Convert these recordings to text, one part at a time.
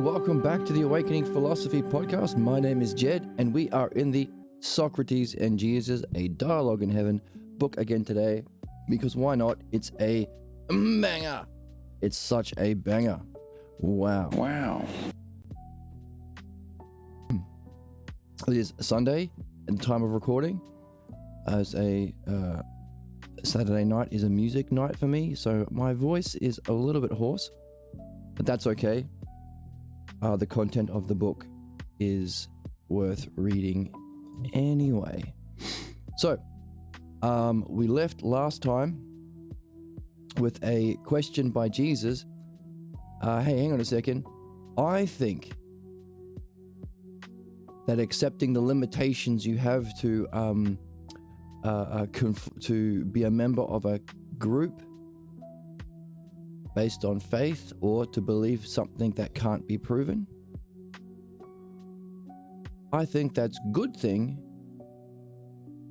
welcome back to the Awakening Philosophy Podcast. My name is Jed, and we are in the Socrates and Jesus, a Dialogue in Heaven book again today, because why not? It's a banger. It's such a banger. Wow. It is Sunday at the time of recording, as a Saturday night is a music night for me, so my voice is a little bit hoarse, but that's okay. The content of the book is worth reading anyway. So, we left last time with a question by Jesus. Hey, hang on a second. I think that accepting the limitations you have to be a member of a group based on faith, or to believe something that can't be proven, I think that's a good thing,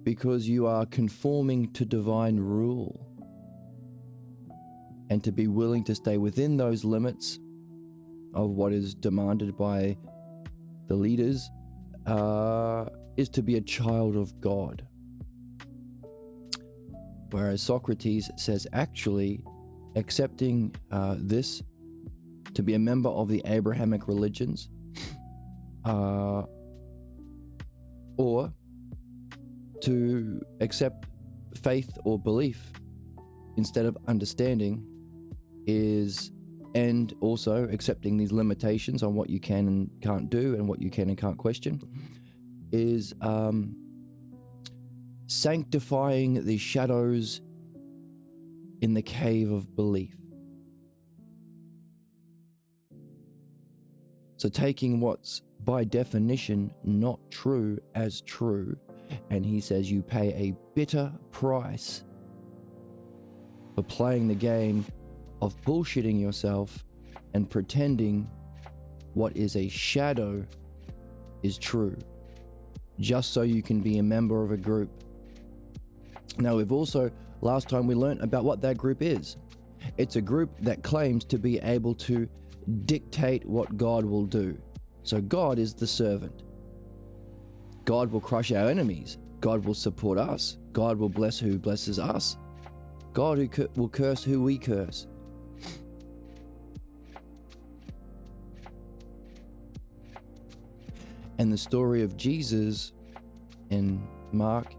because you are conforming to divine rule, and to be willing to stay within those limits of what is demanded by the leaders is to be a child of God. Whereas Socrates says, actually, accepting this to be a member of the Abrahamic religions, or to accept faith or belief instead of understanding, and also accepting these limitations on what you can and can't do and what you can and can't question, is sanctifying the shadows in the cave of belief. So taking what's by definition not true as true, and he says you pay a bitter price for playing the game of bullshitting yourself and pretending what is a shadow is true, just so you can be a member of a group. Now, we've also, last time we learned about what that group is. It's a group that claims to be able to dictate what God will do. So God is the servant. God will crush our enemies. God will support us. God will bless who blesses us. God who will curse who we curse. And the story of Jesus in Mark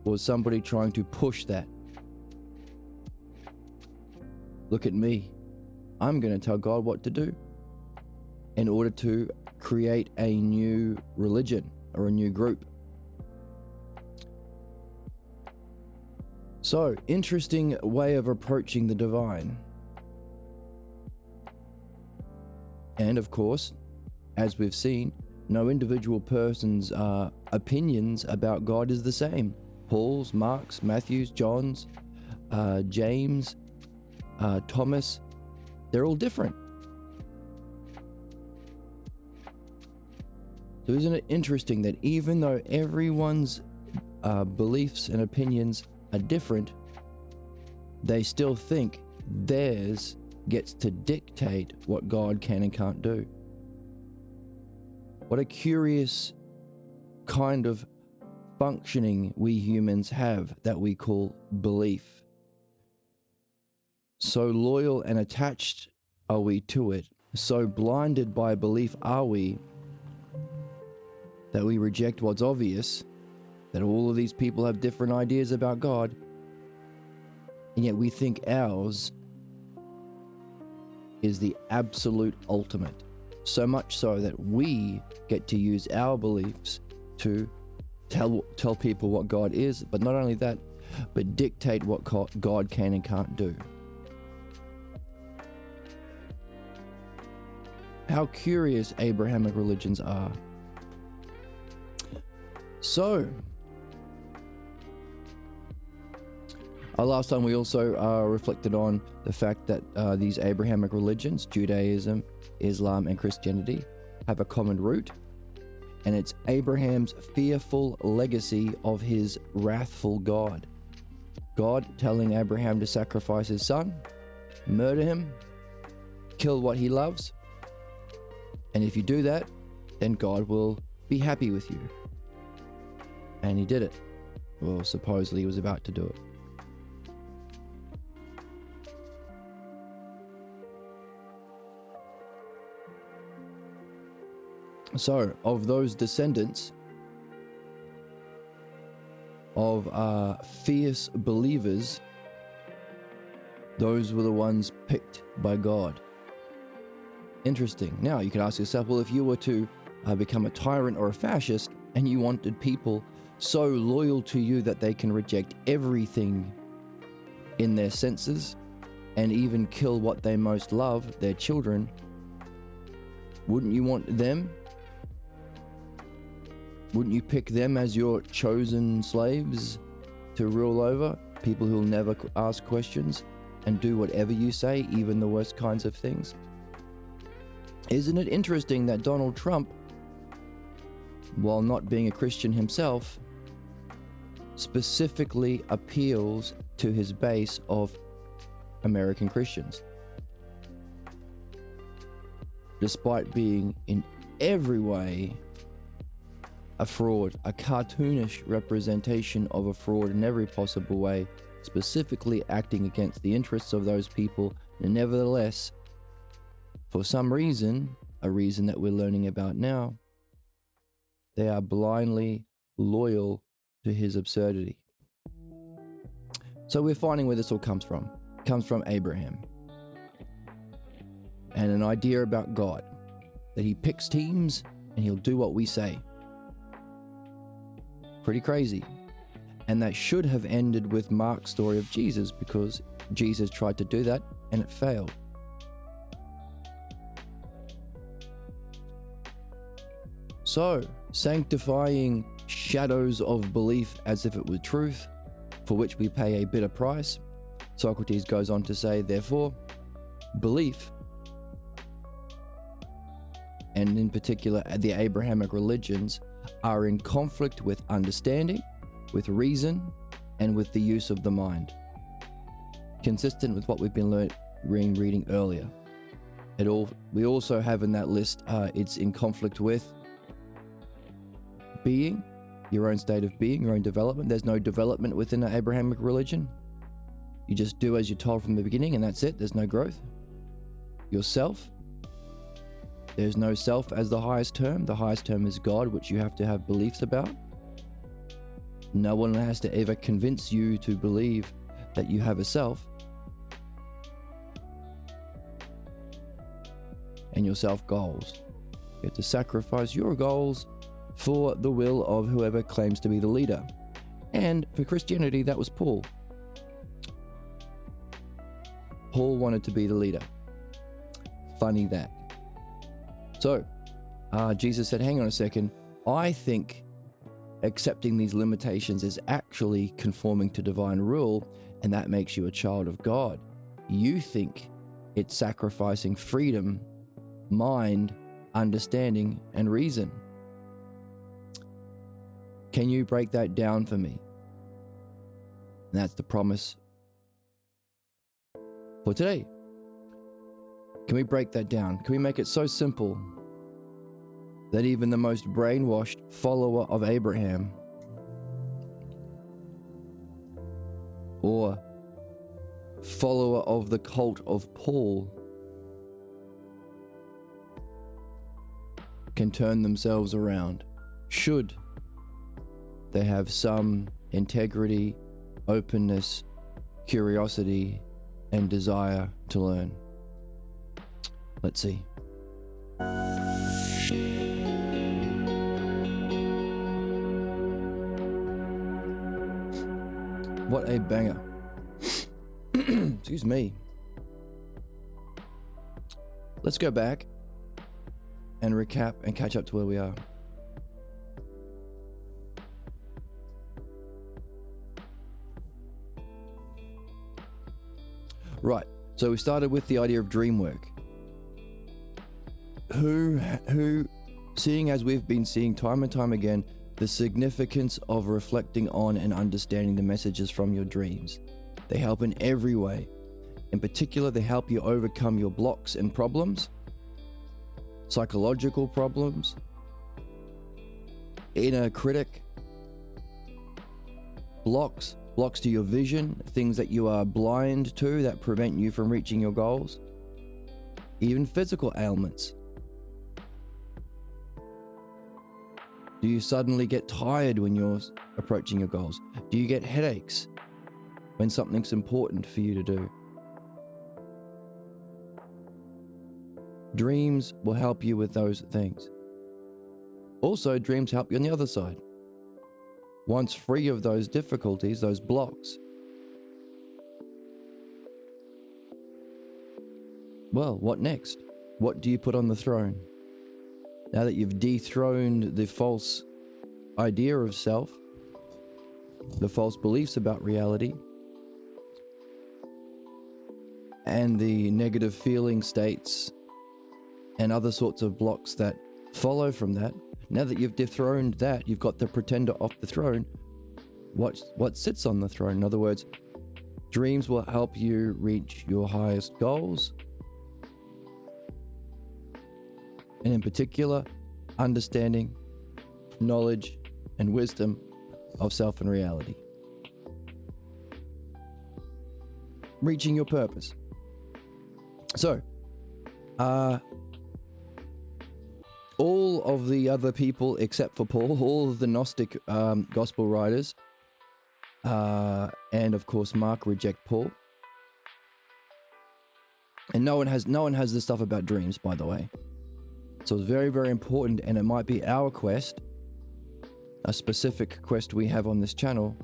was somebody trying to push that. Look at me. I'm going to tell God what to do, in order to create a new religion or a new group. So, interesting way of approaching the divine. And of course, as we've seen, no individual person's opinions about God is the same. Paul's, Mark's, Matthew's, John's, James, Thomas, they're all different. So isn't it interesting that even though everyone's beliefs and opinions are different, they still think theirs gets to dictate what God can and can't do? What a curious kind of functioning we humans have that we call belief. So loyal and attached are we to it, so blinded by belief are we, that we reject what's obvious, that all of these people have different ideas about God, and yet we think ours is the absolute ultimate. So much so that we get to use our beliefs to tell people what God is, but not only that, but dictate what God can and can't do. How curious Abrahamic religions are. So, last time we also reflected on the fact that these Abrahamic religions, Judaism, Islam, and Christianity, have a common root, and it's Abraham's fearful legacy of his wrathful God. God telling Abraham to sacrifice his son, murder him, kill what he loves, And if you do that, then God will be happy with you. And he did it. Well, supposedly he was about to do it. So, of those descendants of fierce believers, those were the ones picked by God. Interesting. Now, you could ask yourself, well, if you were to become a tyrant or a fascist, and you wanted people so loyal to you that they can reject everything in their senses and even kill what they most love, their children, wouldn't you want them? Wouldn't you pick them as your chosen slaves to rule over? People who'll never ask questions and do whatever you say, even the worst kinds of things? Isn't it interesting that Donald Trump, while not being a Christian himself, specifically appeals to his base of American Christians, despite being in every way a fraud, a cartoonish representation of a fraud in every possible way, specifically acting against the interests of those people, and nevertheless, for some reason, a reason that we're learning about now, they are blindly loyal to his absurdity. So we're finding where this all comes from. It comes from Abraham. And an idea about God, that he picks teams and he'll do what we say. Pretty crazy. And that should have ended with Mark's story of Jesus, because Jesus tried to do that and it failed. So, sanctifying shadows of belief as if it were truth, for which we pay a bitter price. Socrates goes on to say, therefore, belief, and in particular the Abrahamic religions, are in conflict with understanding, with reason, and with the use of the mind. Consistent with what we've been reading earlier. We also have in that list, it's in conflict with being, your own state of being, your own development. There's no development within the Abrahamic religion. You just do as you're told from the beginning, and that's it. There's no growth. Yourself. There's no self as the highest term. The highest term is God, which you have to have beliefs about. No one has to ever convince you to believe that you have a self. And your self goals. You have to sacrifice your goals for the will of whoever claims to be the leader. And for Christianity, that was Paul. Paul wanted to be the leader. Funny that. So, Jesus said, hang on a second, I think accepting these limitations is actually conforming to divine rule, and that makes you a child of God. You think it's sacrificing freedom, mind, understanding, and reason. Can you break that down for me? And that's the promise for today. Can we break that down? Can we make it so simple that even the most brainwashed follower of Abraham or follower of the cult of Paul can turn themselves around, should they have some integrity, openness, curiosity, and desire to learn? Let's see. What a banger. Excuse me. Let's go back and recap and catch up to where we are. Right, so we started with the idea of dream work. Who, seeing as we've been seeing time and time again, the significance of reflecting on and understanding the messages from your dreams. They help in every way. In particular, they help you overcome your blocks and problems. psychological problems, inner critic, blocks to your vision, things that you are blind to that prevent you from reaching your goals, even physical ailments. Do you suddenly get tired when you're approaching your goals? Do you get headaches when something's important for you to do? Dreams will help you with those things. Also, dreams help you on the other side. Once free of those difficulties, those blocks, well, what next? What do you put on the throne? Now that you've dethroned the false idea of self, the false beliefs about reality, and the negative feeling states and other sorts of blocks that follow from that, now that you've dethroned that, you've got the pretender off the throne, what sits on the throne? In other words, dreams will help you reach your highest goals, and in particular, understanding, knowledge, and wisdom of self and reality. Reaching your purpose. So, all of the other people except for Paul, all of the Gnostic gospel writers, and of course Mark, reject Paul. And no one has this stuff about dreams, by the way. So it's very, very important, and it might be our quest, a specific quest we have on this channel,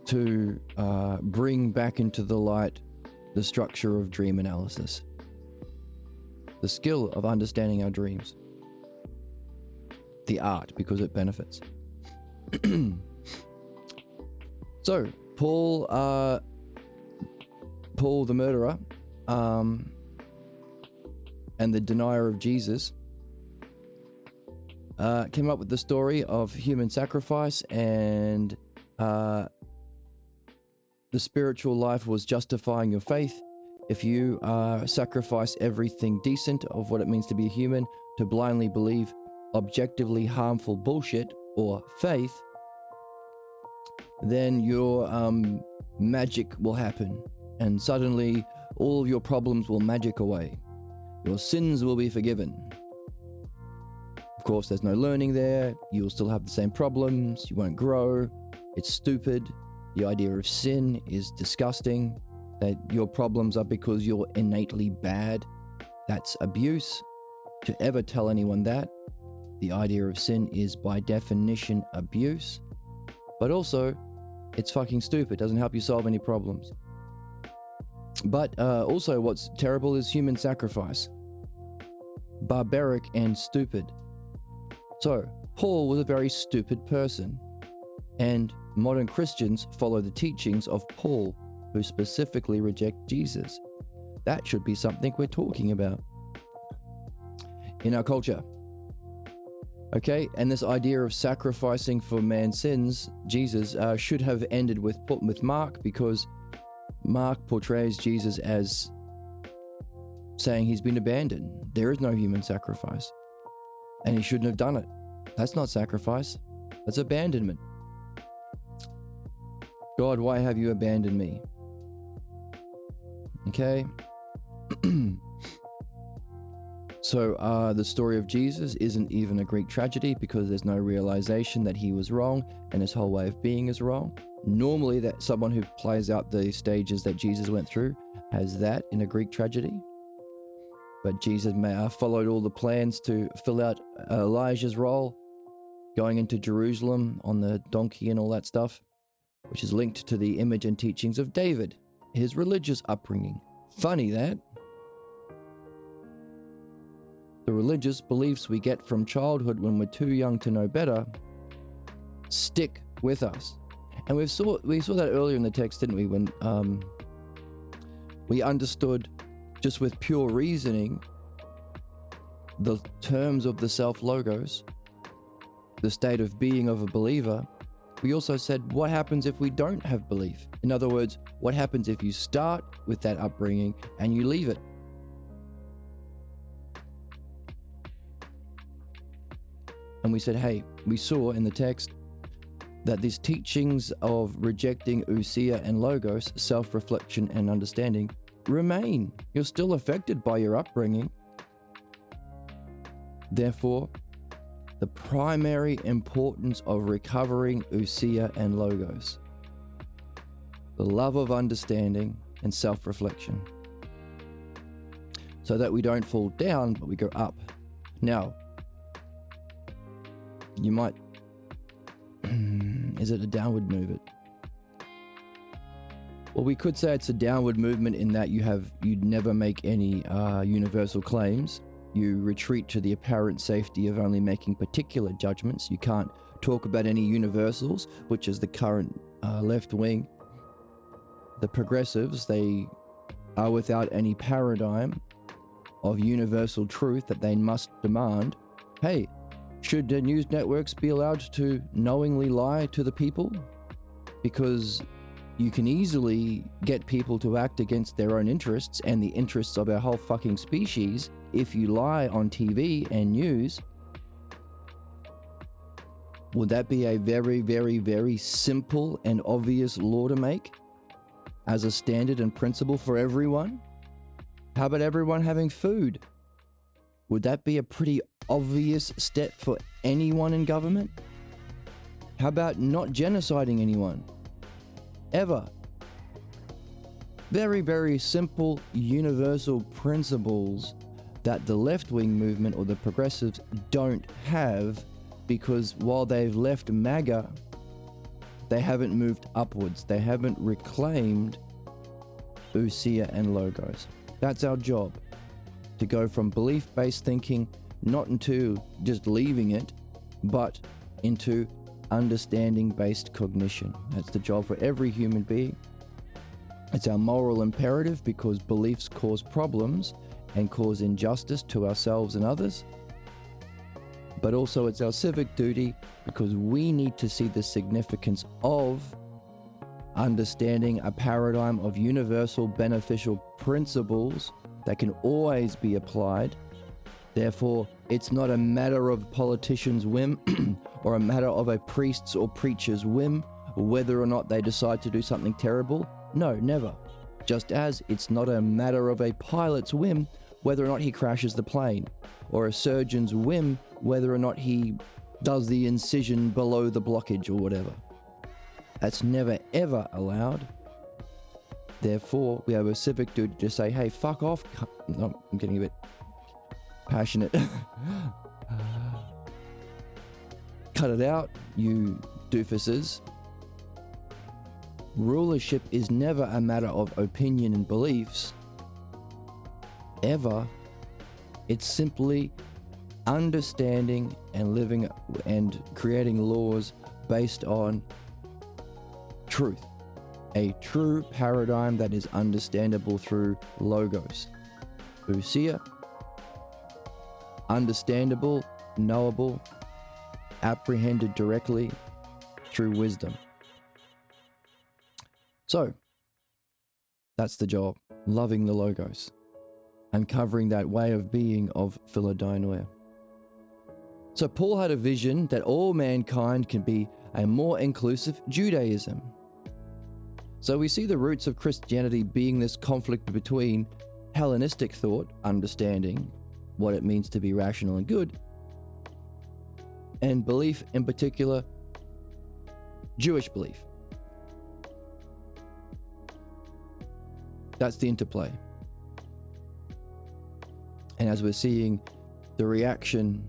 to bring back into the light the structure of dream analysis, the skill of understanding our dreams, the art, because it benefits. So Paul the murderer, and the denier of Jesus, came up with the story of human sacrifice, and the spiritual life was justifying your faith. If you sacrifice everything decent of what it means to be a human to blindly believe objectively harmful bullshit or faith, then your magic will happen, and suddenly all of your problems will magic away. Your sins will be forgiven. Of course, there's no learning there. You'll still have the same problems. You won't grow. It's stupid. The idea of sin is disgusting. That your problems are because you're innately bad. That's abuse. To ever tell anyone that, the idea of sin is by definition abuse. But also, it's fucking stupid. Doesn't help you solve any problems. But also what's terrible is human sacrifice. Barbaric and stupid. So, Paul was a very stupid person. And modern Christians follow the teachings of Paul, who specifically reject Jesus. That should be something we're talking about in our culture. Okay, and this idea of sacrificing for man's sins, Jesus, should have ended with Mark, because Mark portrays Jesus as saying he's been abandoned. There is no human sacrifice. And he shouldn't have done it. That's not sacrifice. That's abandonment. God, why have you abandoned me? Okay. So the story of Jesus isn't even a Greek tragedy, because there's no realization that he was wrong and his whole way of being is wrong. Normally, that someone who plays out the stages that Jesus went through has that in a Greek tragedy. But Jesus followed all the plans to fill out Elijah's role, going into Jerusalem on the donkey and all that stuff, which is linked to the image and teachings of David, his religious upbringing. Funny that. The religious beliefs we get from childhood when we're too young to know better stick with us. And we saw that earlier in the text, didn't we? When we understood just with pure reasoning the terms of the self-logos, the state of being of a believer. We also said, what happens if we don't have belief? In other words, what happens if you start with that upbringing and you leave it? And we said, hey, we saw in the text that these teachings of rejecting ousia and logos, self-reflection and understanding, remain. You're still affected by your upbringing. Therefore, the primary importance of recovering ousia and logos, the love of understanding and self-reflection, so that we don't fall down, but we go up. Now, you might, is it a downward movement? Well, we could say it's a downward movement in that you'd never make any universal claims. You retreat to the apparent safety of only making particular judgments. You can't talk about any universals, which is the current left wing. The progressives, they are without any paradigm of universal truth that they must demand. Hey, should the news networks be allowed to knowingly lie to the people? Because you can easily get people to act against their own interests and the interests of our whole fucking species if you lie on TV and news. Would that be a very, very, very simple and obvious law to make as a standard and principle for everyone? How about everyone having food? Would that be a pretty obvious step for anyone in government? How about not genociding anyone? Ever. Very, very simple, universal principles that the left-wing movement or the progressives don't have, because while they've left MAGA, they haven't moved upwards. They haven't reclaimed ousia and logos. That's our job. To go from belief-based thinking, not into just leaving it, but into understanding-based cognition. That's the job for every human being. It's our moral imperative because beliefs cause problems and cause injustice to ourselves and others. But also it's our civic duty because we need to see the significance of understanding a paradigm of universal beneficial principles that can always be applied. Therefore, it's not a matter of politicians' whim or a matter of a priest's or preacher's whim whether or not they decide to do something terrible. No, never. Just as it's not a matter of a pilot's whim whether or not he crashes the plane, or a surgeon's whim whether or not he does the incision below the blockage or whatever. That's never ever allowed. Therefore, we have a civic duty to say, hey, fuck off. No, I'm getting a bit passionate. Cut it out, you doofuses. Rulership is never a matter of opinion and beliefs. Ever. It's simply understanding and living and creating laws based on truth. A true paradigm that is understandable through logos. Ousia, understandable, knowable, apprehended directly through wisdom. So, that's the job. Loving the logos. Uncovering that way of being of Philodainoia. So Paul had a vision that all mankind can be a more inclusive Judaism. So we see the roots of Christianity being this conflict between Hellenistic thought, understanding what it means to be rational and good, and belief, in particular, Jewish belief. That's the interplay. And as we're seeing, the reaction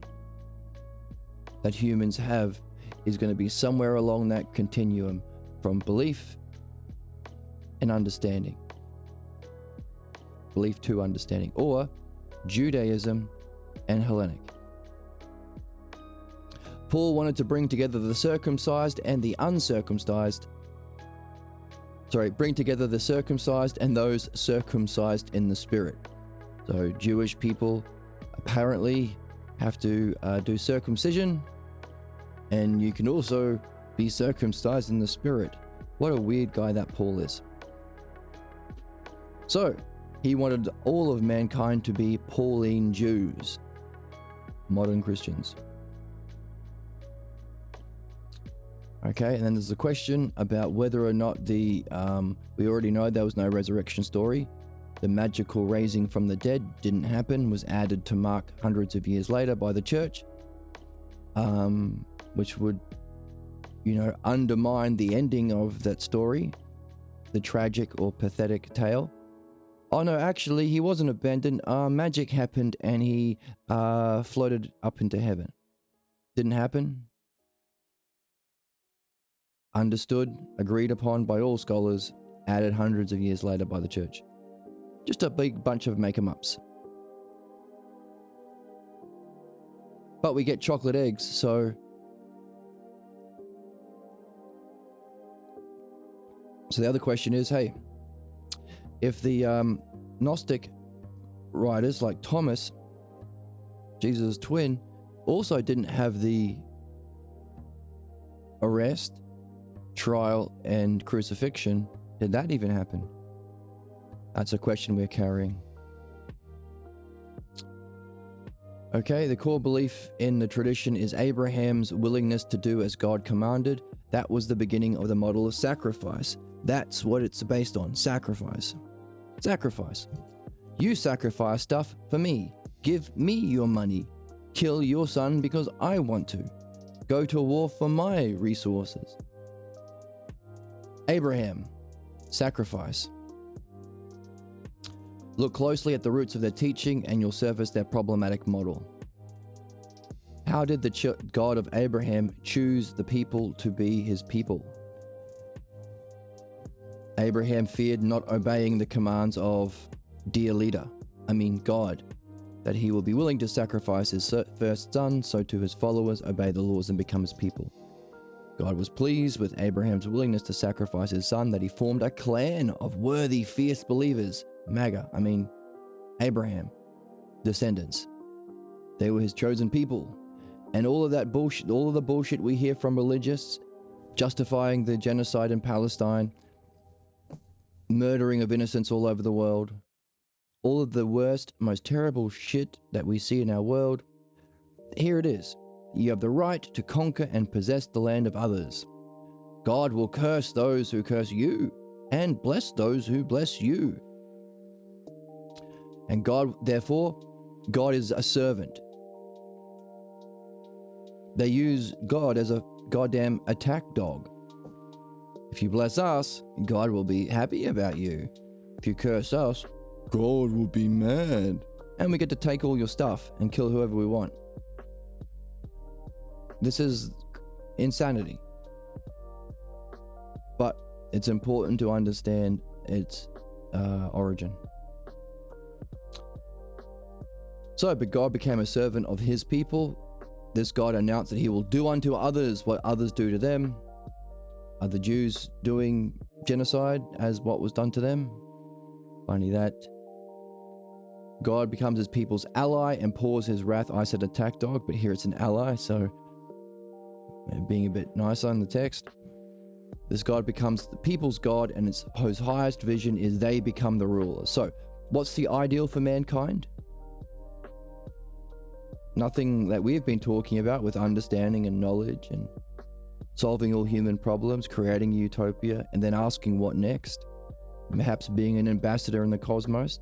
that humans have is going to be somewhere along that continuum from belief and understanding. Belief to understanding, or Judaism and Hellenic. Paul wanted to bring together the circumcised and the uncircumcised. Bring together the circumcised and those circumcised in the spirit. So Jewish people apparently have to do circumcision, and you can also be circumcised in the spirit. What a weird guy that Paul is. So he wanted all of mankind to be Pauline Jews, modern Christians. Okay, and then there's a question about whether or not we already know there was no resurrection story. The magical raising from the dead didn't happen, was added to mark hundreds of years later by the church, which would, undermine the ending of that story, the tragic or pathetic tale. Oh no, actually, he wasn't abandoned. Magic happened and he floated up into heaven. Didn't happen. Understood, agreed upon by all scholars, added hundreds of years later by the church. Just a big bunch of make-em-ups. But we get chocolate eggs, so the other question is, hey, if the Gnostic writers like Thomas, Jesus' twin, also didn't have the arrest, trial, and crucifixion, did that even happen? That's a question we're carrying. Okay, the core belief in the tradition is Abraham's willingness to do as God commanded. That was the beginning of the model of sacrifice. That's what it's based on, sacrifice. Sacrifice. You sacrifice stuff for me. Give me your money. Kill your son because I want to. Go to war for my resources. Abraham, sacrifice. Look closely at the roots of their teaching and you'll surface their problematic model. How did the God of Abraham choose the people to be his people? Abraham feared not obeying the commands of God, that he will be willing to sacrifice his first son, so to his followers obey the laws and become his people. God was pleased with Abraham's willingness to sacrifice his son, that he formed a clan of worthy, fierce believers. Abraham, descendants. They were his chosen people. And all of that bullshit, all of the bullshit we hear from religious, justifying the genocide in Palestine, murdering of innocents all over the world, all of the worst, most terrible shit that we see in our world, here it is. You have the right to conquer and possess the land of others. God will curse those who curse you and bless those who bless you. And God is a servant. They use God as a goddamn attack dog. If you bless us, God will be happy about you. If you curse us, God will be mad. And we get to take all your stuff and kill whoever we want. This is insanity. But it's important to understand its origin. So, but God became a servant of his people. This God announced that he will do unto others what others do to them. Are the Jews doing genocide as what was done to them? Funny that. God becomes his people's ally and pours his wrath. I said attack dog, but here it's an ally, so being a bit nicer in the text. This God becomes the people's God, and his highest vision is they become the rulers. So, what's the ideal for mankind? Nothing that we've been talking about with understanding and knowledge and solving all human problems, creating a utopia, and then asking what next. Perhaps being an ambassador in the cosmos.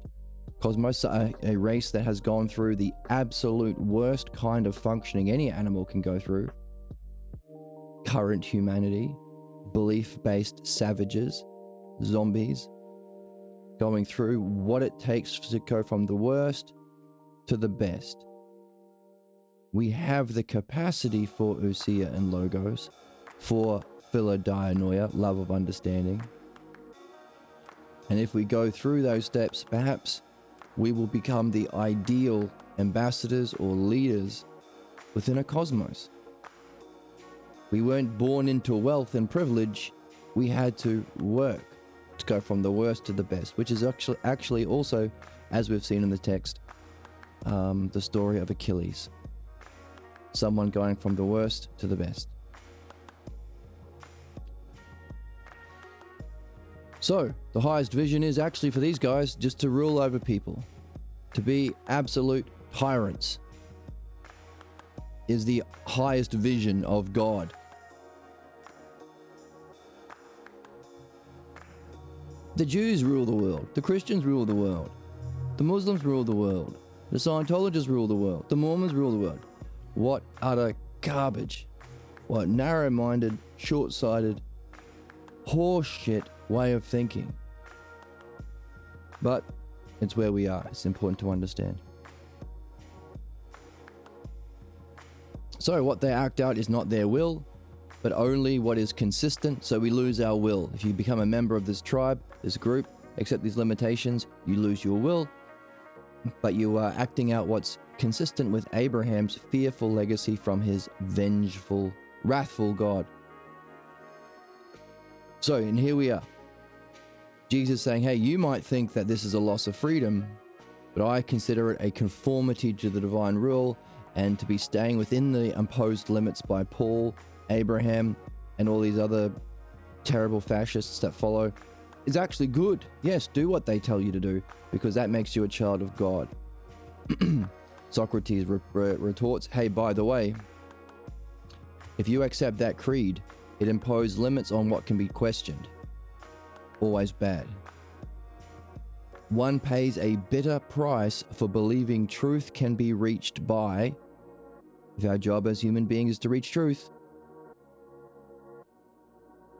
Cosmos, a race that has gone through the absolute worst kind of functioning any animal can go through. Current humanity, belief-based savages, zombies, going through what it takes to go from the worst to the best. We have the capacity for ousia and logos, for philodianoia, love of understanding. And if we go through those steps, perhaps we will become the ideal ambassadors or leaders within a cosmos. We weren't born into wealth and privilege. We had to work to go from the worst to the best, which is actually also, as we've seen in the text, the story of Achilles. Someone going from the worst to the best. So, the highest vision is actually for these guys just to rule over people. To be absolute tyrants is the highest vision of God. The Jews rule the world. The Christians rule the world. The Muslims rule the world. The Scientologists rule the world. The Mormons rule the world. What utter garbage. What narrow-minded, short-sighted, horseshit way of thinking. But it's where we are. It's important to understand. So what they act out is not their will, but only what is consistent. So we lose our will. If you become a member of this tribe, this group, accept these limitations, you lose your will, but you are acting out what's consistent with Abraham's fearful legacy from his vengeful, wrathful God. So, and here we are. Jesus saying, hey, you might think that this is a loss of freedom, but I consider it a conformity to the divine rule and to be staying within the imposed limits by Paul, Abraham, and all these other terrible fascists that follow is actually good. Yes, do what they tell you to do, because that makes you a child of God. Socrates retorts, hey, by the way, if you accept that creed, it imposes limits on what can be questioned. Always bad. One pays a bitter price for believing truth can be reached by, if our job as human beings is to reach truth,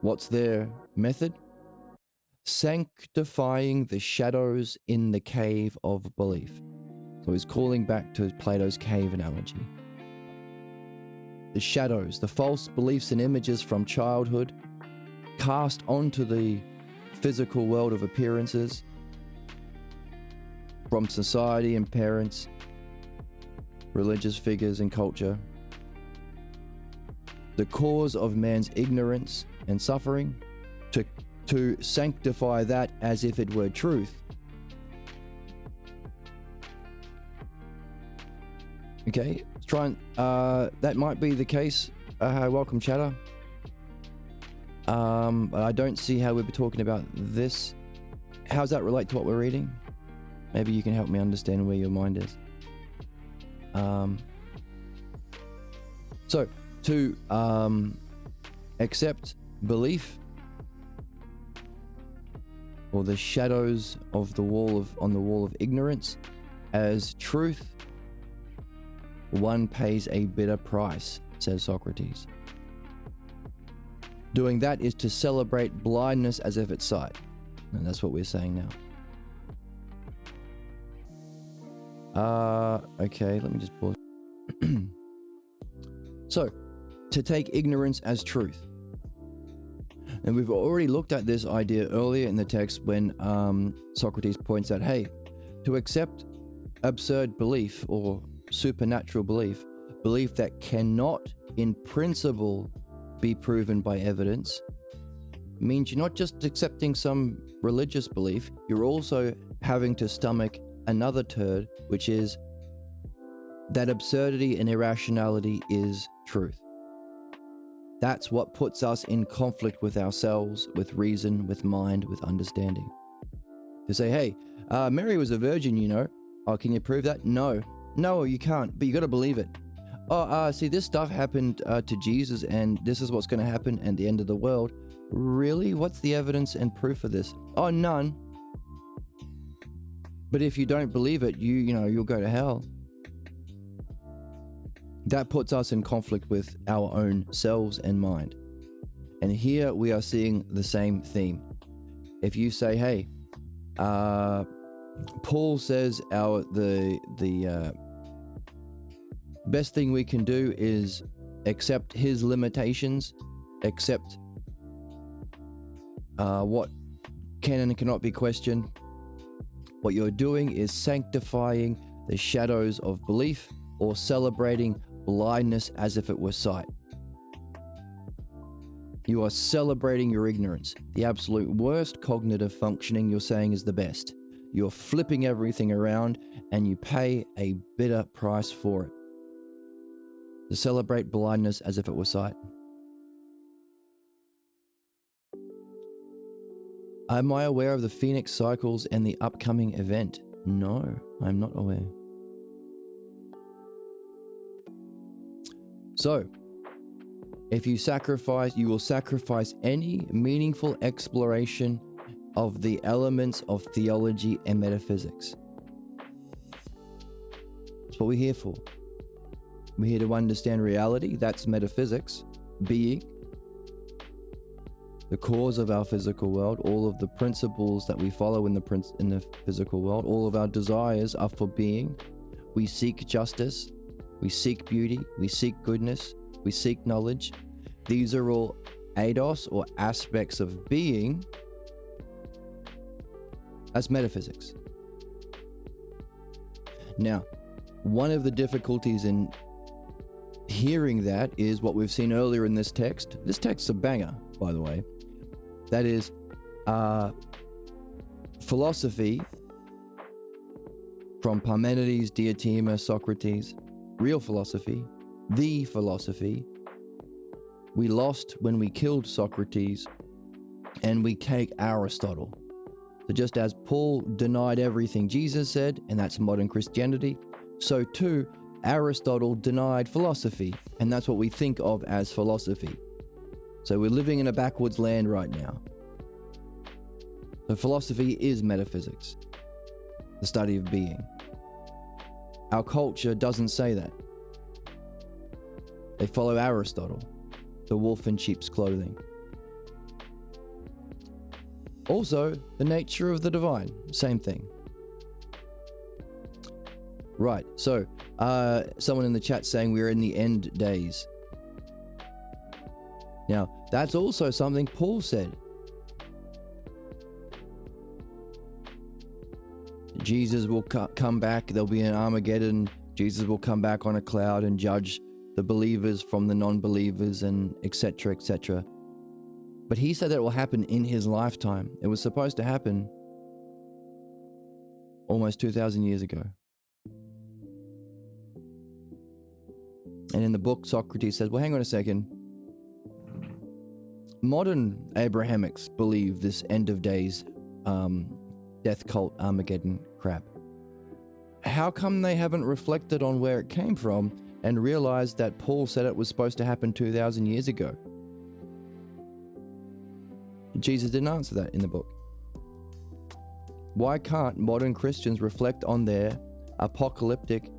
what's their method? Sanctifying the shadows in the cave of belief. So he's calling back to Plato's cave analogy. The shadows, the false beliefs and images from childhood, cast onto the physical world of appearances, from society and parents, religious figures and culture. The cause of man's ignorance and suffering, to sanctify that as if it were truth. Okay, let's try and, that might be the case. Welcome, chatter. But I don't see how we'd be talking about this. How does that relate to what we're reading? Maybe you can help me understand where your mind is. So, to accept belief, or the shadows of the wall on the wall of ignorance as truth, one pays a bitter price, says Socrates. Doing that is to celebrate blindness as if it's sight. And that's what we're saying now. Okay, let me just pause. So, to take ignorance as truth. And we've already looked at this idea earlier in the text when Socrates points out, hey, to accept absurd belief or supernatural belief that cannot in principle be proven by evidence, means you're not just accepting some religious belief, you're also having to stomach another turd, which is that absurdity and irrationality is truth. That's what puts us in conflict with ourselves, with reason, with mind, with understanding. To say, hey, Mary was a virgin, you know. Oh, can you prove that? No, you can't, but you got to believe it. Oh, see, this stuff happened to Jesus, and this is what's going to happen at the end of the world. Really? What's the evidence and proof of this? Oh, none. But if you don't believe it, you'll go to hell. That puts us in conflict with our own selves and mind. And here we are seeing the same theme. If you say, hey, Paul says the best thing we can do is accept his limitations, accept what can and cannot be questioned. What you're doing is sanctifying the shadows of belief or celebrating blindness as if it were sight. You are celebrating your ignorance. The absolute worst cognitive functioning you're saying is the best. You're flipping everything around and you pay a bitter price for it. To celebrate blindness as if it were sight. Am I aware of the Phoenix cycles and the upcoming event? No, I'm not aware. So, if you will sacrifice any meaningful exploration of the elements of theology and metaphysics. That's what we're here for. We're here to understand reality. That's metaphysics, being, the cause of our physical world, all of the principles that we follow in the physical world, all of our desires are for being. We seek justice, we seek beauty, we seek goodness, we seek knowledge. These are all eidos, or aspects of being. That's metaphysics. Now, one of the difficulties in hearing that is what we've seen earlier in this text. This text is a banger, by the way. That is, philosophy from Parmenides, Diotima, Socrates, real philosophy, the philosophy. We lost when we killed Socrates, and we take Aristotle. So just as Paul denied everything Jesus said, and that's modern Christianity, so too Aristotle denied philosophy, and that's what we think of as philosophy. So we're living in a backwards land right now. So philosophy is metaphysics, the study of being. Our culture doesn't say that. They follow Aristotle, the wolf in sheep's clothing. Also, the nature of the divine, same thing. Right, so someone in the chat saying we're in the end days. Now, that's also something Paul said. Jesus will come back, there'll be an Armageddon, Jesus will come back on a cloud and judge the believers from the non-believers, and etc., etc. But he said that it will happen in his lifetime. It was supposed to happen almost 2,000 years ago. And in the book, Socrates says, well, hang on a second. Modern Abrahamics believe this end of days, death cult, Armageddon crap. How come they haven't reflected on where it came from and realized that Paul said it was supposed to happen 2,000 years ago? Jesus didn't answer that in the book. Why can't modern Christians reflect on their apocalyptic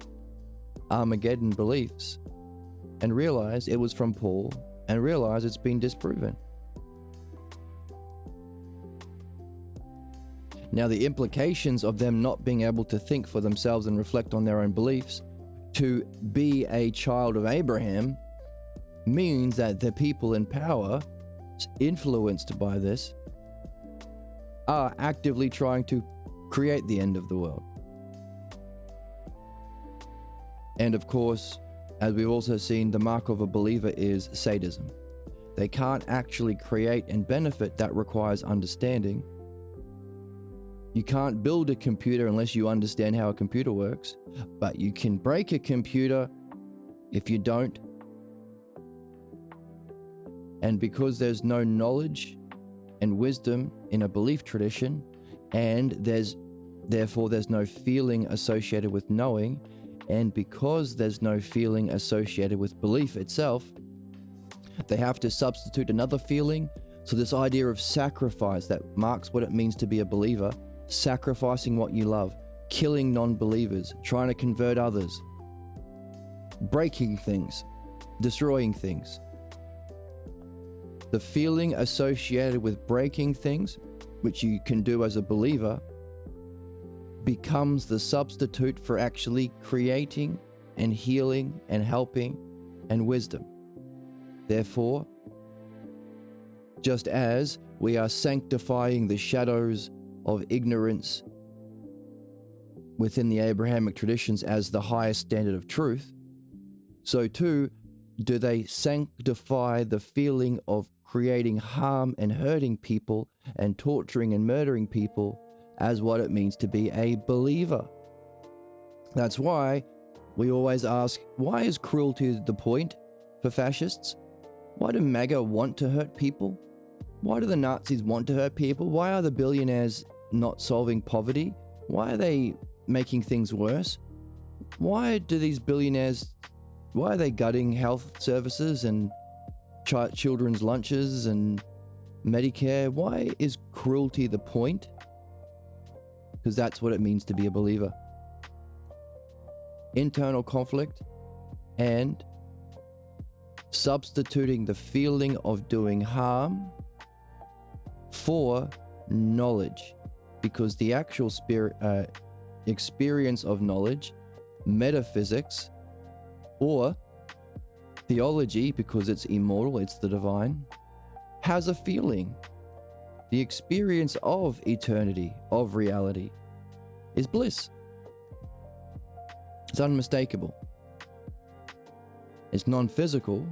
Armageddon beliefs and realize it was from Paul and realize it's been disproven? Now, the implications of them not being able to think for themselves and reflect on their own beliefs to be a child of Abraham means that the people in power, influenced by this, are actively trying to create the end of the world. And of course, as we've also seen, the mark of a believer is sadism. They can't actually create and benefit. That requires understanding. You can't build a computer unless you understand how a computer works, but you can break a computer if you don't. And because there's no knowledge and wisdom in a belief tradition, and therefore there's no feeling associated with knowing, and because there's no feeling associated with belief itself, they have to substitute another feeling. So this idea of sacrifice that marks what it means to be a believer, sacrificing what you love, killing non-believers, trying to convert others, breaking things, destroying things. The feeling associated with breaking things, which you can do as a believer, becomes the substitute for actually creating and healing and helping and wisdom. Therefore, just as we are sanctifying the shadows of ignorance within the Abrahamic traditions as the highest standard of truth, so too do they sanctify the feeling of creating harm and hurting people and torturing and murdering people as what it means to be a believer. That's why we always ask, why is cruelty the point for fascists? Why do MAGA want to hurt people? Why do the Nazis want to hurt people? Why are the billionaires not solving poverty? Why are they making things worse? Why do these billionaires, why are they gutting health services and children's lunches and Medicare. Why is cruelty the point? Because that's what it means to be a believer. Internal conflict and substituting the feeling of doing harm for knowledge, because the actual experience of knowledge, metaphysics, or theology, because it's immortal, it's the divine, has a feeling. The experience of eternity, of reality, is bliss. It's unmistakable. It's non-physical,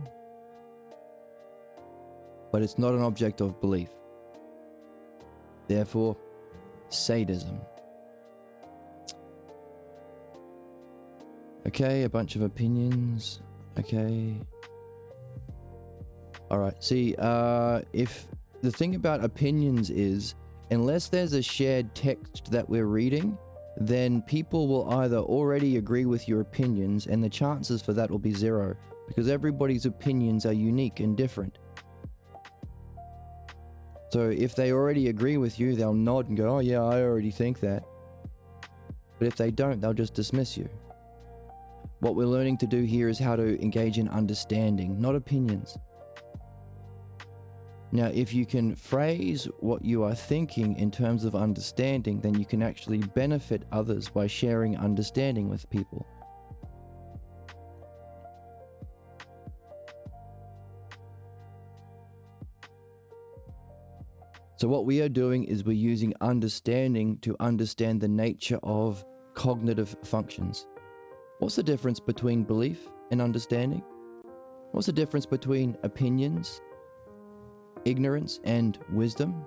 but it's not an object of belief. Therefore, sadism. Okay, a bunch of opinions. Okay. All right. See, if the thing about opinions is, unless there's a shared text that we're reading, then people will either already agree with your opinions, and the chances for that will be zero, because everybody's opinions are unique and different. So if they already agree with you, they'll nod and go, oh yeah, I already think that. But if they don't, they'll just dismiss you. What we're learning to do here is how to engage in understanding, not opinions. Now, if you can phrase what you are thinking in terms of understanding, then you can actually benefit others by sharing understanding with people. So what we are doing is we're using understanding to understand the nature of cognitive functions. What's the difference between belief and understanding? What's the difference between opinions, ignorance, and wisdom?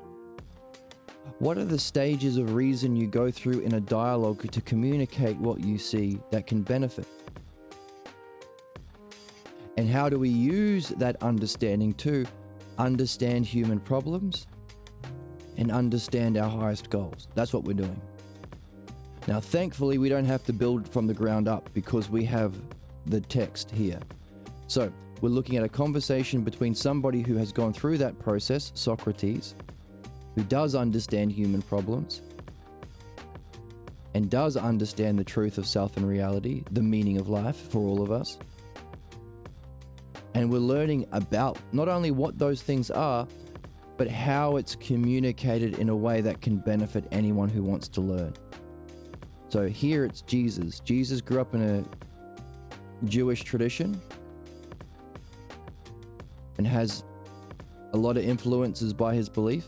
What are the stages of reason you go through in a dialogue to communicate what you see that can benefit? And how do we use that understanding to understand human problems and understand our highest goals? That's what we're doing. Now, thankfully, we don't have to build from the ground up because we have the text here. So, we're looking at a conversation between somebody who has gone through that process, Socrates, who does understand human problems and does understand the truth of self and reality, the meaning of life for all of us. And we're learning about not only what those things are, but how it's communicated in a way that can benefit anyone who wants to learn. So here it's Jesus. Jesus grew up in a Jewish tradition and has a lot of influences by his belief.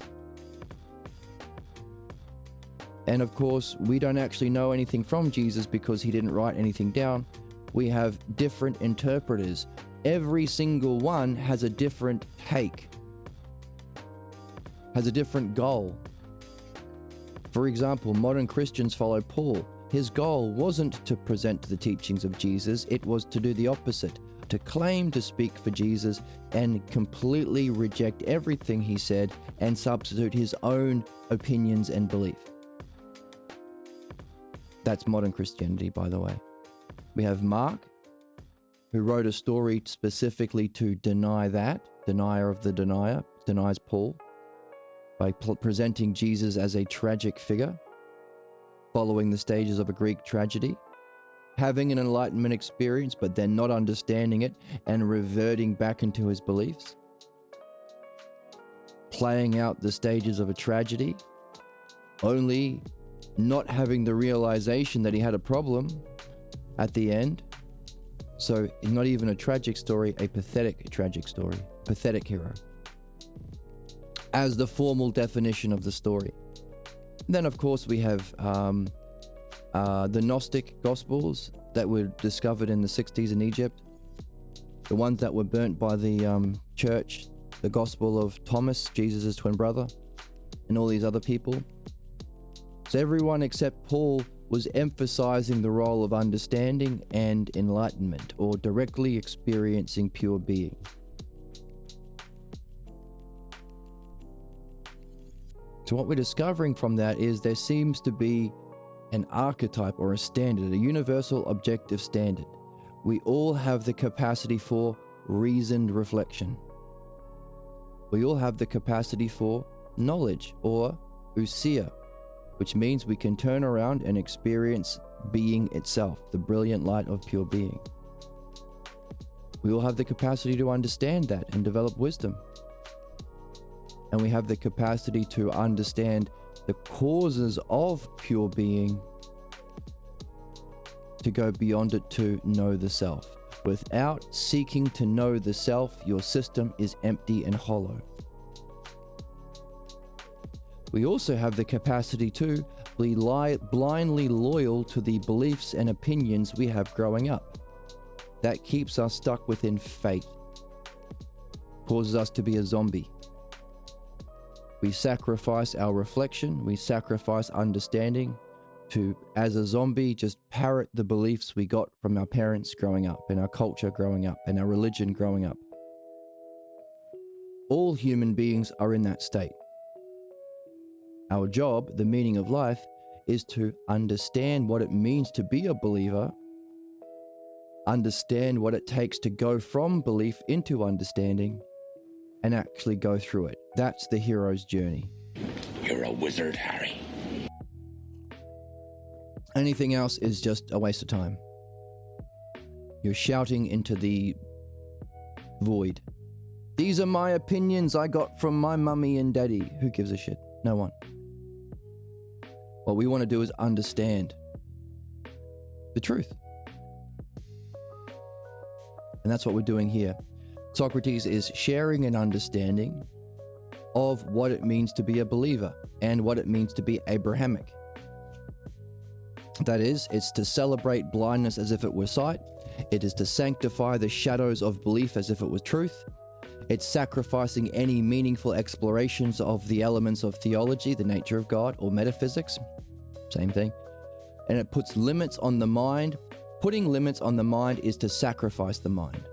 And of course, we don't actually know anything from Jesus because he didn't write anything down. We have different interpreters. Every single one has a different take, has a different goal. For example, modern Christians follow Paul. His goal wasn't to present the teachings of Jesus, it was to do the opposite, to claim to speak for Jesus and completely reject everything he said and substitute his own opinions and belief. That's modern Christianity, by the way. We have Mark, who wrote a story specifically to deny that, denier of the denier, denies Paul, by presenting Jesus as a tragic figure, following the stages of a Greek tragedy, having an enlightenment experience, but then not understanding it and reverting back into his beliefs, playing out the stages of a tragedy, only not having the realization that he had a problem at the end. So not even a tragic story, a pathetic tragic story, pathetic hero, as the formal definition of the story. And then of course we have the Gnostic Gospels that were discovered in the 60s in Egypt, the ones that were burnt by the church, the Gospel of Thomas, Jesus' twin brother, and all these other people. So everyone except Paul was emphasizing the role of understanding and enlightenment, or directly experiencing pure being. So what we're discovering from that is there seems to be an archetype or a standard, a universal objective standard. We all have the capacity for reasoned reflection. We all have the capacity for knowledge, or ousia, which means we can turn around and experience being itself, the brilliant light of pure being. We all have the capacity to understand that and develop wisdom. And we have the capacity to understand the causes of pure being, to go beyond it to know the self. Without seeking to know the self, your system is empty and hollow. We also have the capacity to be blindly loyal to the beliefs and opinions we have growing up. That keeps us stuck within fate, causes us to be a zombie. We sacrifice our reflection, we sacrifice understanding to, as a zombie, just parrot the beliefs we got from our parents growing up, and our culture growing up, and our religion growing up. All human beings are in that state. Our job, the meaning of life, is to understand what it means to be a believer, understand what it takes to go from belief into understanding, and actually go through it. That's the hero's journey. You're a wizard, Harry. Anything else is just a waste of time. You're shouting into the void. These are my opinions I got from my mummy and daddy. Who gives a shit? No one. What we want to do is understand the truth. And that's what we're doing here. Socrates is sharing an understanding of what it means to be a believer and what it means to be Abrahamic. That is, it's to celebrate blindness as if it were sight. It is to sanctify the shadows of belief as if it was truth. It's sacrificing any meaningful explorations of the elements of theology, the nature of God, or metaphysics. Same thing. And it puts limits on the mind. Putting limits on the mind is to sacrifice the mind.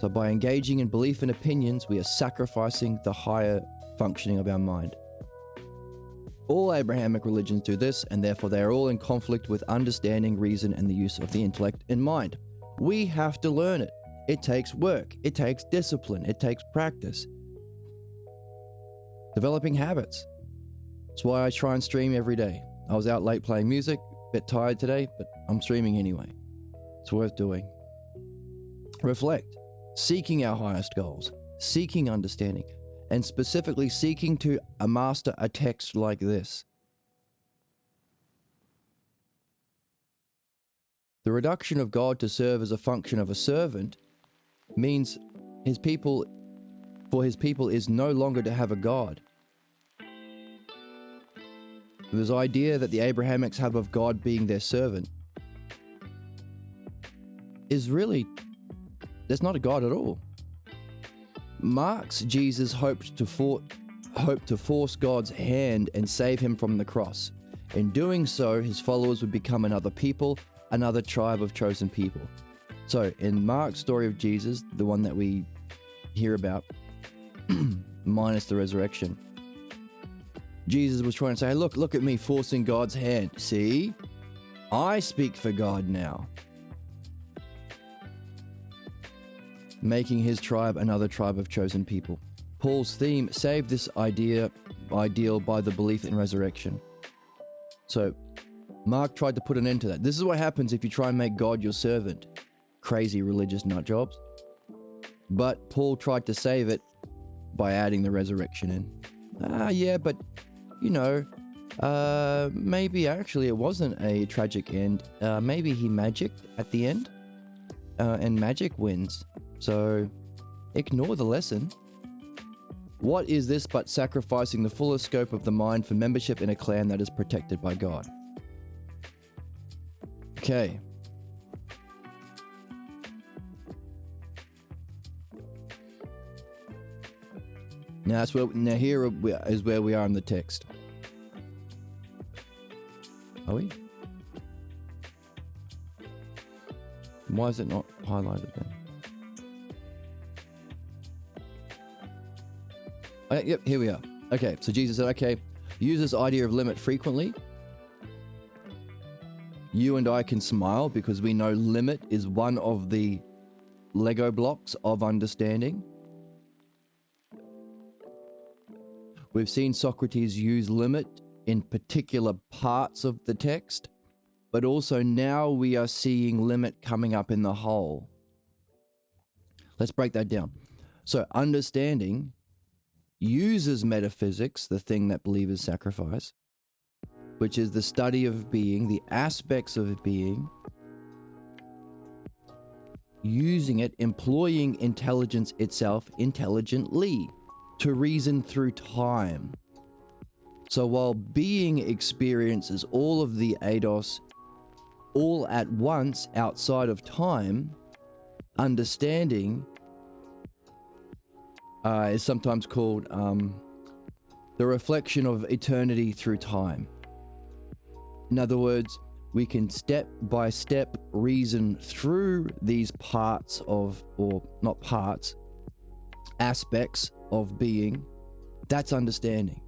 So by engaging in belief and opinions, we are sacrificing the higher functioning of our mind. All Abrahamic religions do this, and therefore they are all in conflict with understanding, reason, and the use of the intellect and mind. We have to learn it. It takes work. It takes discipline. It takes practice. Developing habits. That's why I try and stream every day. I was out late playing music, a bit tired today, but I'm streaming anyway. It's worth doing. Reflect. Seeking our highest goals. Seeking understanding. And specifically seeking to master a text like this. The reduction of God to serve as a function of a servant means his people is no longer to have a God. This idea that the Abrahamics have of God being their servant is really, there's not a God at all. Marx Jesus hoped to force God's hand and save him from the cross. In doing so, his followers would become another people, another tribe of chosen people. So in Mark's story of Jesus, the one that we hear about, minus the resurrection, Jesus was trying to say, hey, look at me forcing God's hand. See? I speak for God now. Making his tribe another tribe of chosen people. Paul's theme saved this ideal by the belief in resurrection. So Mark tried to put an end to that. This is what happens if you try and make God your servant. Crazy religious nut jobs. But Paul tried to save it by adding the resurrection in. Yeah, but maybe actually it wasn't a tragic end. Maybe he magicked at the end, and magic wins. So ignore the lesson. What is this but sacrificing the fullest scope of the mind for membership in a clan that is protected by God? Okay. Now here is where we are in the text. Are we? Why is it not highlighted then? Yep, here we are. Okay, so Jesus said, okay, use this idea of limit frequently. You and I can smile because we know limit is one of the Lego blocks of understanding. We've seen Socrates use limit in particular parts of the text, but also now we are seeing limit coming up in the whole. Let's break that down. So understanding uses metaphysics, the thing that believers sacrifice, which is the study of being, the aspects of being, using it, employing intelligence itself intelligently to reason through time. So while being experiences all of the eidos all at once outside of time, understanding is sometimes called the reflection of eternity through time. In other words, we can step by step reason through these parts of, or not parts, aspects of being. That's understanding,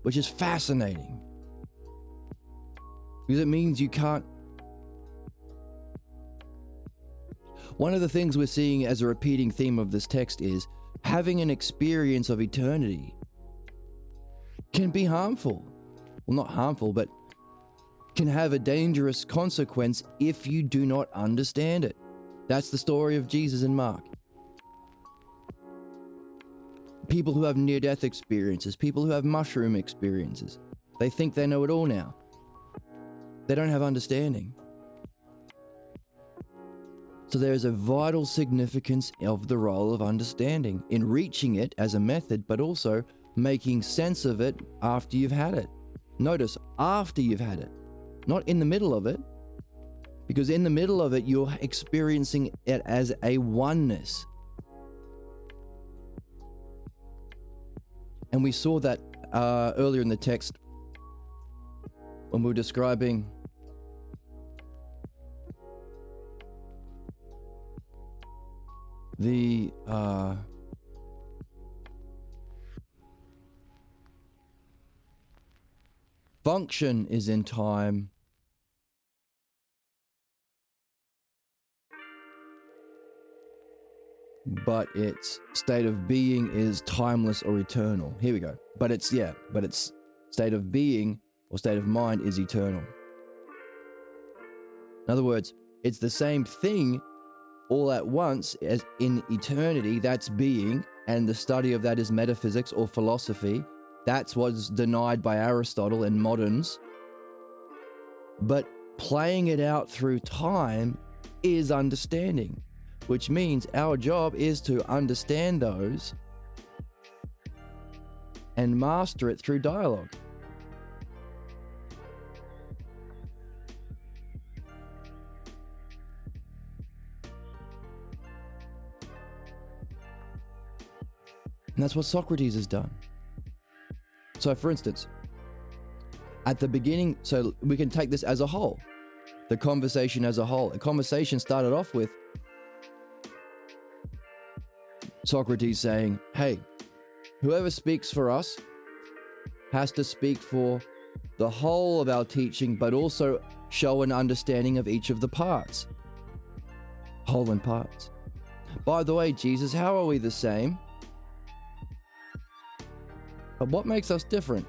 which is fascinating. Because it means you can't. One of the things we're seeing as a repeating theme of this text is having an experience of eternity can be harmful. Well, not harmful, but can have a dangerous consequence if you do not understand it. That's the story of Jesus in Mark. People who have near-death experiences, people who have mushroom experiences, they think they know it all now. They don't have understanding. So there is a vital significance of the role of understanding in reaching it as a method, but also making sense of it after you've had it. Notice, after you've had it, not in the middle of it, because in the middle of it, you're experiencing it as a oneness. And we saw that earlier in the text when we were describing the function is in time, but its state of being is timeless or eternal. Here we go. But its state of being or state of mind is eternal. In other words, it's the same thing all at once as in eternity, that's being, and the study of that is metaphysics or philosophy. That's what's denied by Aristotle and moderns. But playing it out through time is understanding, which means our job is to understand those and master it through dialogue. And that's what Socrates has done. So for instance, at the beginning, so we can take this as a whole, the conversation as a whole. A conversation started off with Socrates saying, hey, whoever speaks for us has to speak for the whole of our teaching, but also show an understanding of each of the parts. Whole and parts. By the way, Jesus, how are we the same? But what makes us different?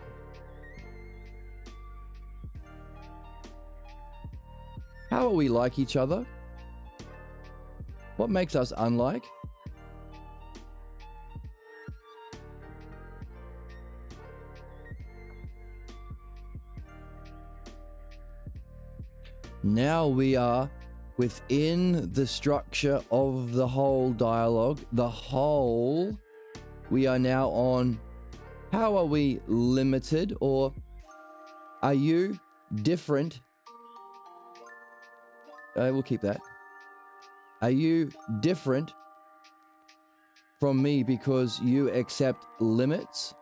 How are we like each other? What makes us unlike? Now we are within the structure of the whole dialogue. The whole, we are now on how are we limited, or are you different? We'll keep that. Are you different from me because you accept limits?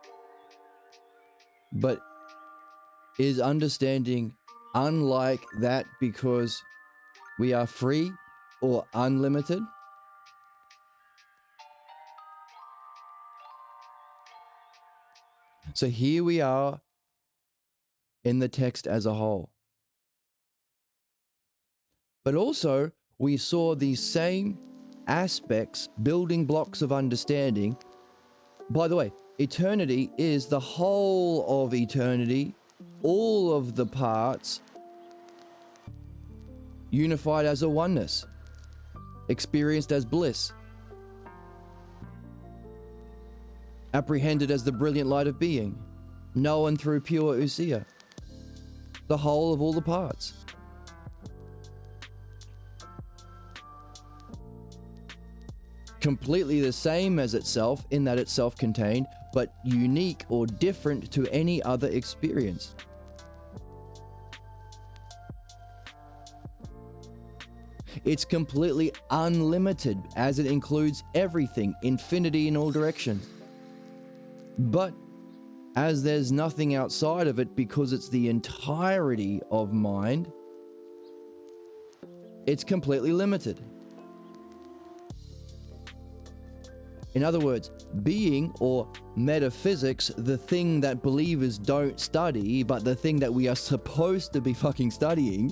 But is understanding unlike that because we are free or unlimited? So here we are in the text as a whole. But also, we saw these same aspects, building blocks of understanding. By the way, Eternity is the whole of eternity, all of the parts, unified as a oneness, experienced as bliss, apprehended as the brilliant light of being, known through pure ousia, the whole of all the parts. Completely the same as itself in that it's self-contained, but unique or different to any other experience. It's completely unlimited as it includes everything, infinity in all directions. But as there's nothing outside of it because it's the entirety of mind, it's completely limited. In other words, being or metaphysics, the thing that believers don't study, but the thing that we are supposed to be fucking studying,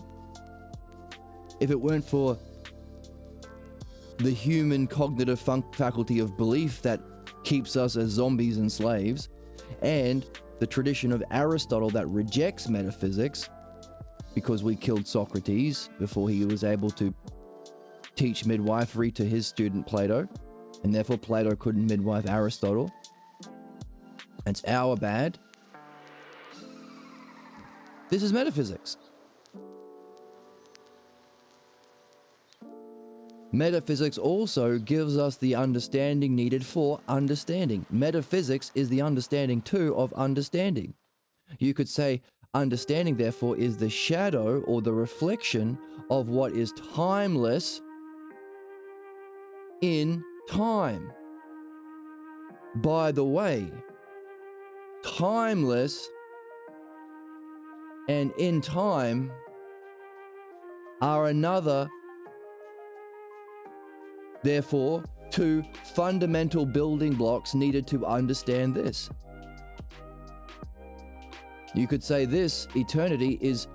if it weren't for the human cognitive faculty of belief that keeps us as zombies and slaves, and the tradition of Aristotle that rejects metaphysics because we killed Socrates before he was able to teach midwifery to his student Plato, and therefore Plato couldn't midwife Aristotle. It's our bad. This is metaphysics. Metaphysics also gives us the understanding needed for understanding. Metaphysics is the understanding too of understanding. You could say understanding therefore is the shadow or the reflection of what is timeless in time. By the way, timeless and in time are another, therefore, two fundamental building blocks needed to understand this. You could say this eternity is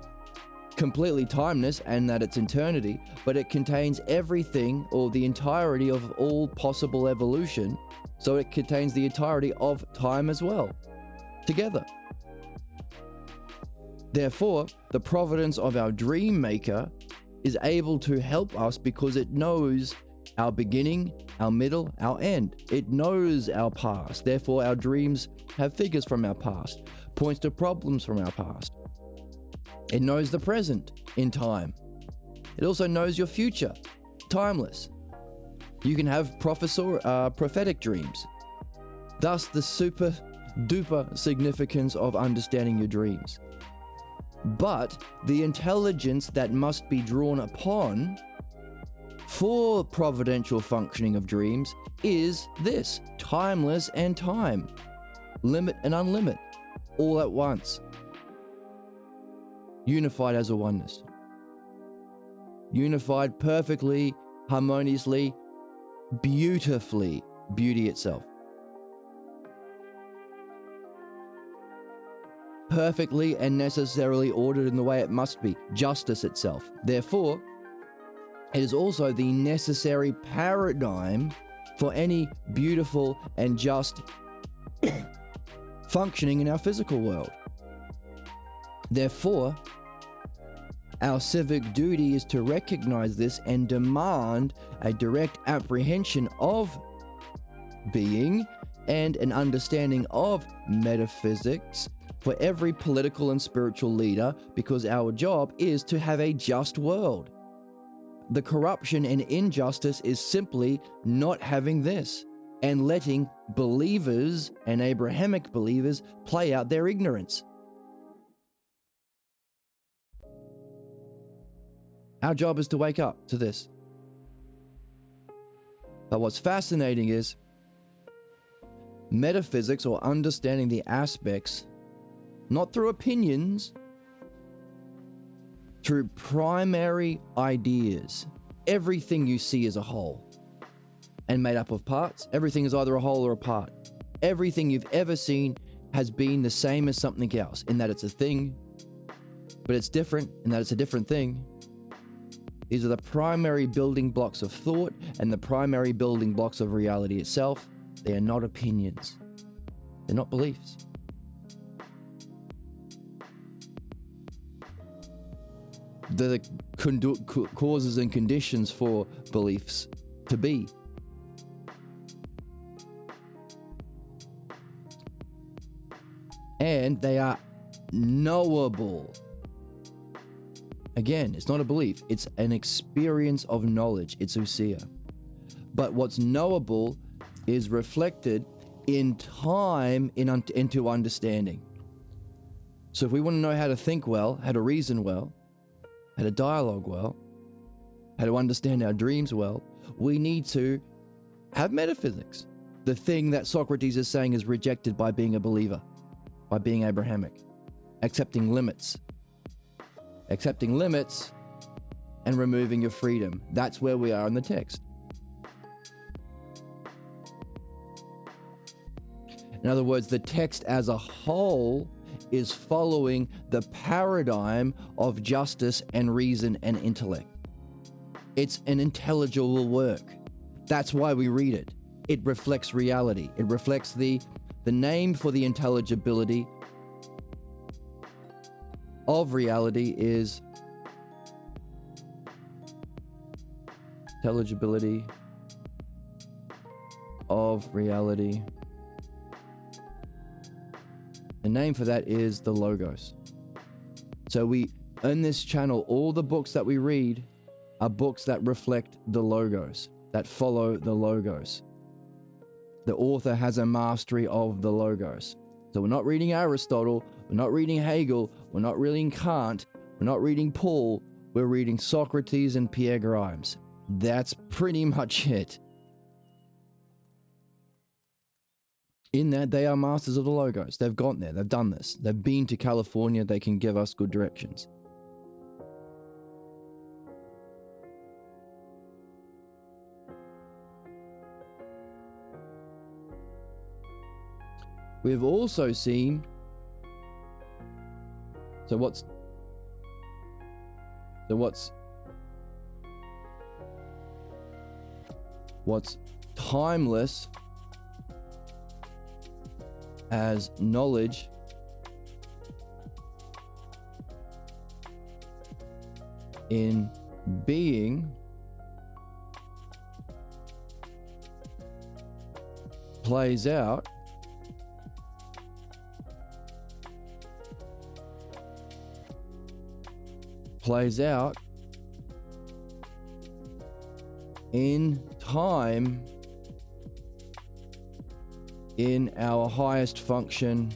completely timeless and that it's eternity, but it contains everything or the entirety of all possible evolution, so it contains the entirety of time as well, together. Therefore, the providence of our dream maker is able to help us because it knows our beginning, our middle, our end. It knows our past. Therefore, our dreams have figures from our past, points to problems from our past. It knows the present in time. It also knows your future, timeless. You can have prophetic dreams. Thus, the super duper significance of understanding your dreams. But the intelligence that must be drawn upon for providential functioning of dreams is this: timeless and time, limit and unlimit, all at once, unified as a oneness, unified perfectly, harmoniously, beautifully, beauty itself, perfectly and necessarily ordered in the way it must be, justice itself. Therefore, it is also the necessary paradigm for any beautiful and just functioning in our physical world. Therefore, our civic duty is to recognize this and demand a direct apprehension of being and an understanding of metaphysics for every political and spiritual leader, because our job is to have a just world. The corruption and injustice is simply not having this and letting believers and Abrahamic believers play out their ignorance. Our job is to wake up to this. But what's fascinating is metaphysics, or understanding the aspects, not through opinions, through primary ideas. Everything you see is a whole and made up of parts. Everything is either a whole or a part. Everything you've ever seen has been the same as something else, in that it's a thing, but it's different in that it's a different thing. These are the primary building blocks of thought and the primary building blocks of reality itself. They are not opinions. They're not beliefs. They're the causes and conditions for beliefs to be. And they are knowable. Again, it's not a belief. It's an experience of knowledge. It's ousia. But what's knowable is reflected in time into understanding. So if we want to know how to think well, how to reason well, how to dialogue well, how to understand our dreams well, we need to have metaphysics. The thing that Socrates is saying is rejected by being a believer, by being Abrahamic, accepting limits and removing your freedom. That's where we are in the text. In other words, the text as a whole is following the paradigm of justice and reason and intellect. It's an intelligible work. That's why we read it. It reflects reality. It reflects the name for the intelligibility of reality is intelligibility of reality. The name for that is the Logos. So we, in this channel, all the books that we read are books that reflect the Logos, that follow the Logos. The author has a mastery of the Logos. So we're not reading Aristotle, we're not reading Hegel, we're not reading Kant, we're not reading Paul, we're reading Socrates and Pierre Grimes. That's pretty much it. In that, they are masters of the Logos. They've gone there, they've done this. They've been to California, they can give us good directions. We've also seen, what's timeless as knowledge in being plays out in time in our highest function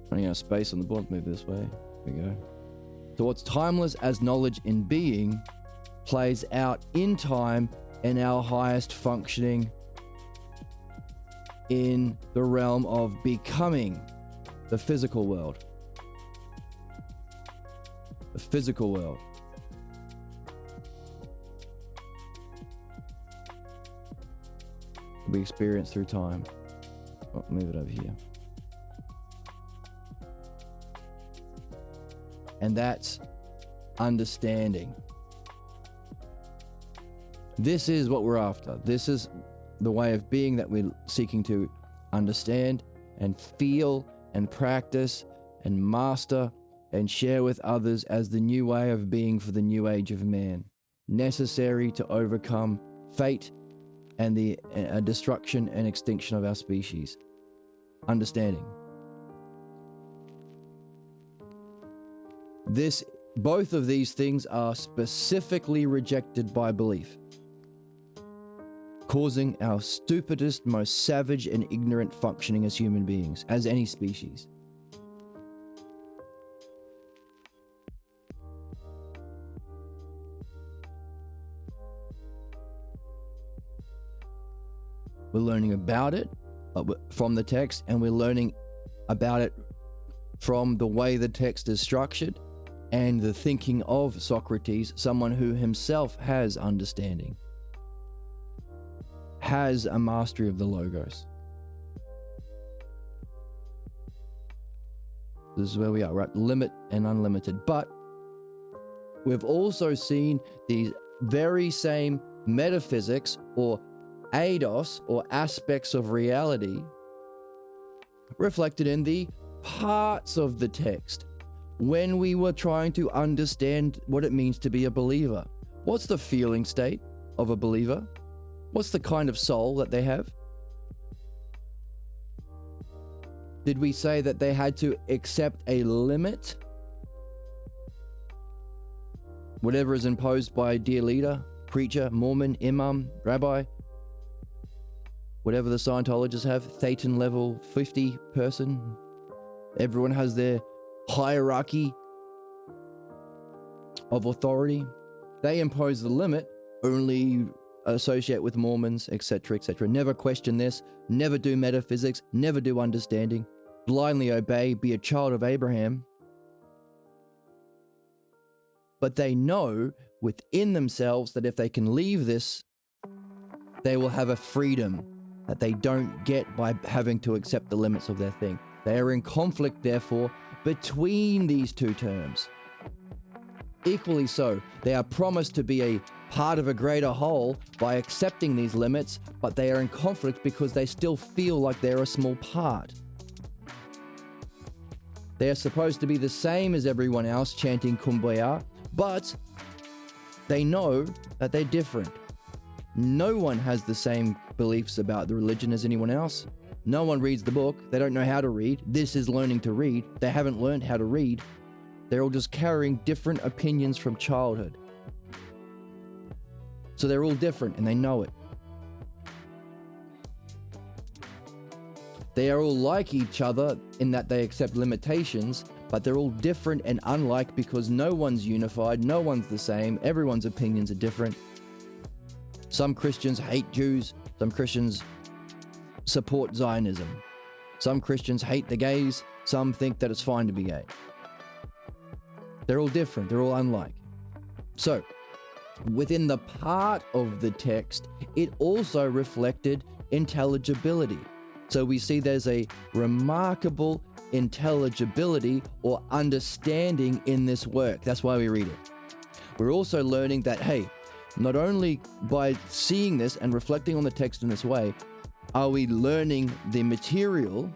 running out of space on the board. Move this way. There we go. So what's timeless as knowledge in being plays out in time in our highest functioning in the realm of becoming, the physical world. The physical world. We experience through time. Oh, move it over here. And that's understanding. This is what we're after. This is the way of being that we're seeking to understand and feel and practice and master and share with others as the new way of being for the new age of man, necessary to overcome fate and the destruction and extinction of our species. Understanding. Both of these things are specifically rejected by belief, causing our stupidest, most savage and ignorant functioning as human beings, as any species. We're learning about it from the text, and we're learning about it from the way the text is structured and the thinking of Socrates, someone who himself has understanding, has a mastery of the Logos. This is where we are. We're at limit and unlimited. But we've also seen these very same metaphysics or eidos or aspects of reality reflected in the parts of the text when we were trying to understand what it means to be a believer. What's the feeling state of a believer? What's the kind of soul that they have? Did we say that they had to accept a limit? Whatever is imposed by a dear leader, preacher, Mormon, imam, rabbi, whatever the Scientologists have, Thetan level 50 person. Everyone has their hierarchy of authority. They impose the limit, only associate with Mormons, etc., etc. Never question this, never do metaphysics, never do understanding, blindly obey, be a child of Abraham. But they know within themselves that if they can leave this, they will have a freedom that they don't get by having to accept the limits of their thing. They are in conflict, therefore, between these two terms. Equally so, they are promised to be a part of a greater whole by accepting these limits, but they are in conflict because they still feel like they're a small part. They are supposed to be the same as everyone else chanting Kumbaya, but they know that they're different. No one has the same beliefs about the religion as anyone else. No one reads the book. They don't know how to read. This is learning to read. They haven't learned how to read. They're all just carrying different opinions from childhood. So they're all different and they know it. They are all like each other in that they accept limitations, but they're all different and unlike because no one's unified, no one's the same, everyone's opinions are different. Some Christians hate Jews, some Christians support Zionism. Some Christians hate the gays, some think that it's fine to be gay. They're all different, they're all unlike. So, within the part of the text, it also reflected intelligibility. So we see there's a remarkable intelligibility or understanding in this work. That's why we read it. We're also learning that, hey, not only by seeing this and reflecting on the text in this way, are we learning the material,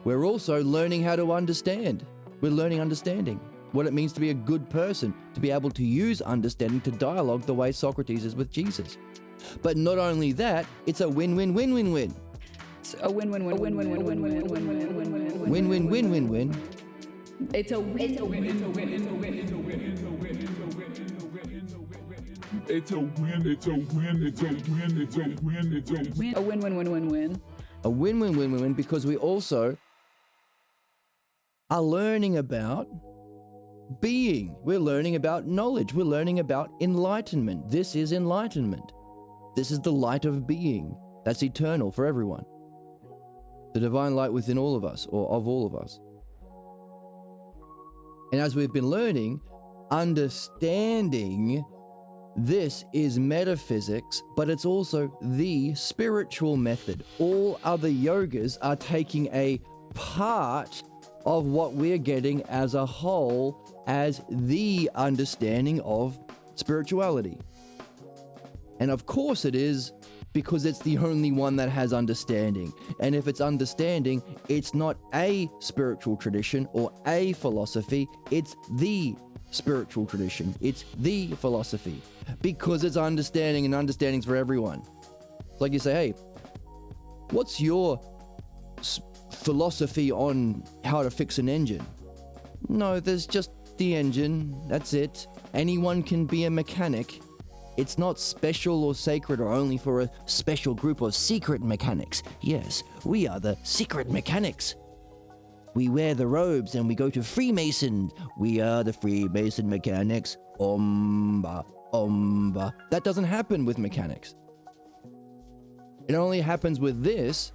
we're also learning how to understand. We're learning understanding, what it means to be a good person, to be able to use understanding to dialogue the way Socrates is with Jesus. But not only that, it's a win-win-win-win-win. It's a win-win-win-win-win-win-win-win-win-win-win-win. Win-win-win-win-win. It's a win. It's a win. A win-win-win-win-win. A win-win-win-win-win because we also are learning about being. We're learning about knowledge. We're learning about enlightenment. This is enlightenment. This is the light of being. That's eternal for everyone. The divine light within all of us, or of all of us. And as we've been learning, understanding this is metaphysics, but it's also the spiritual method. All other yogas are taking a part of what we're getting as a whole as the understanding of spirituality. And of course it is, because it's the only one that has understanding. And if it's understanding, it's not a spiritual tradition or a philosophy, it's the spiritual tradition. It's the philosophy. Because it's understanding, and understanding's for everyone. It's like you say, hey, what's your philosophy on how to fix an engine? No, there's just the engine, that's it. Anyone can be a mechanic. It's not special or sacred or only for a special group of secret mechanics. Yes, we are the secret mechanics. We wear the robes and we go to Freemason. We are the Freemason mechanics. Omba, omba. That doesn't happen with mechanics. It only happens with this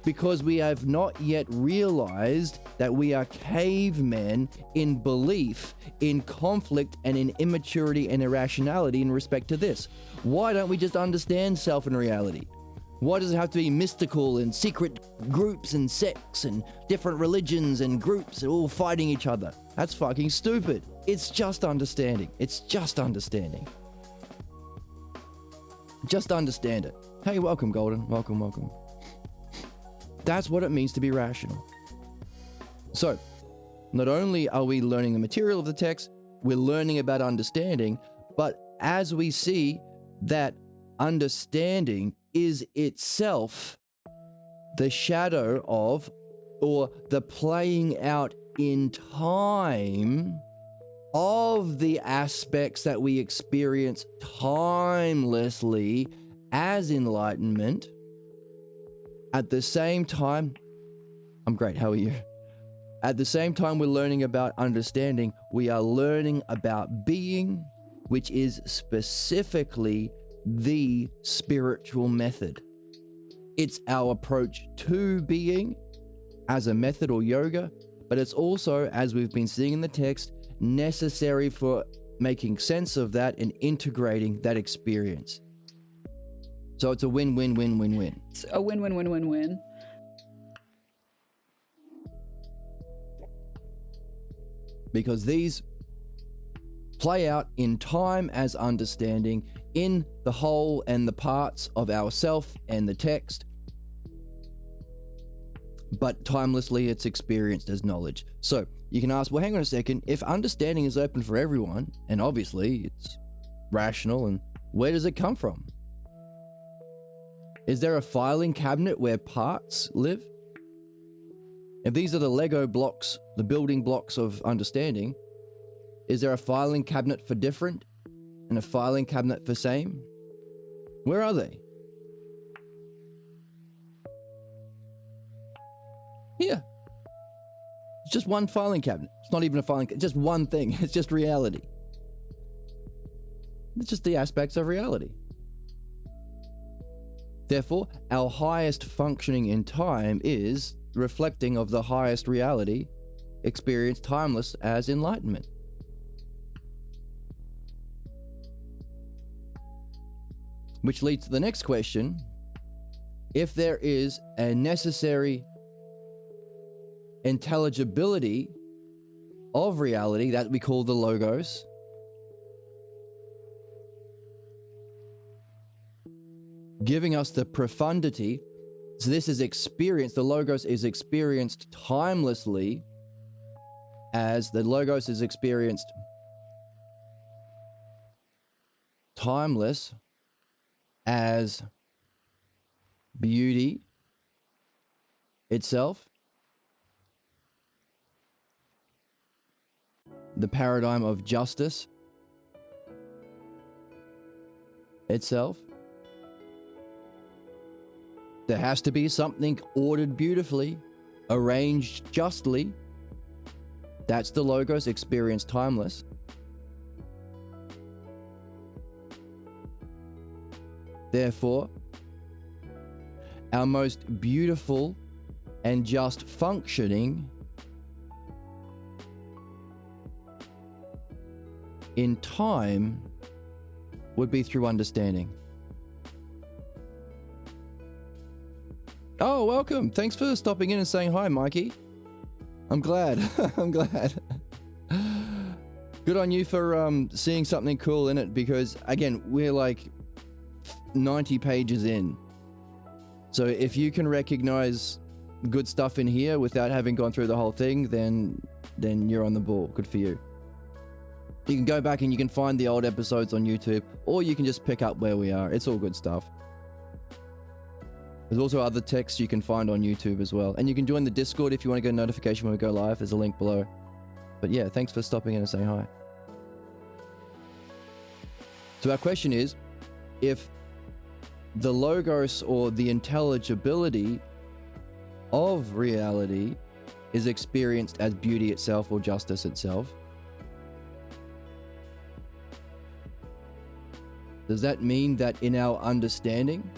because we have not yet realized that we are cavemen in belief, in conflict, and in immaturity and irrationality in respect to this. Why don't we just understand self and reality? Why does it have to be mystical and secret groups and sects and different religions and groups all fighting each other? That's fucking stupid. It's just understanding. It's just understanding. Just understand it. Hey, welcome, Golden. Welcome, welcome. That's what it means to be rational. So, not only are we learning the material of the text, we're learning about understanding, but as we see that understanding is itself the shadow of, or the playing out in time of the aspects that we experience timelessly as enlightenment. At the same time, I'm great, how are you? At the same time we're learning about understanding, we are learning about being, which is specifically the spiritual method. It's our approach to being as a method or yoga, but it's also, as we've been seeing in the text, necessary for making sense of that and integrating that experience. So it's a win-win-win-win-win. It's a win-win-win-win-win. Because these play out in time as understanding in the whole and the parts of ourself and the text, but timelessly it's experienced as knowledge. So you can ask, well, hang on a second, if understanding is open for everyone, and obviously it's rational, and where does it come from? Is there a filing cabinet where parts live? If these are the Lego blocks, the building blocks of understanding, is there a filing cabinet for different and a filing cabinet for same? Where are they? Here. It's just one filing cabinet. It's not even a filing cabinet, just one thing. It's just reality. It's just the aspects of reality. Therefore, our highest functioning in time is reflecting of the highest reality, experienced timeless as enlightenment. Which leads to the next question. If there is a necessary intelligibility of reality that we call the logos, giving us the profundity, so this is experienced, the logos is experienced timelessly, as the logos is experienced timeless as beauty itself, the paradigm of justice itself. There has to be something ordered beautifully, arranged justly. That's the logos, experienced timeless. Therefore, our most beautiful and just functioning in time would be through understanding. Oh, welcome. Thanks for stopping in and saying hi, Mikey. I'm glad. I'm glad. Good on you for seeing something cool in it, because again, we're like 90 pages in. So if you can recognize good stuff in here without having gone through the whole thing, then you're on the ball. Good for you. You can go back and you can find the old episodes on YouTube, or you can just pick up where we are. It's all good stuff. There's also other texts you can find on YouTube as well. And you can join the Discord if you want to get a notification when we go live. There's a link below. But yeah, thanks for stopping in and saying hi. So our question is, if the logos or the intelligibility of reality is experienced as beauty itself or justice itself, does that mean that in our understanding,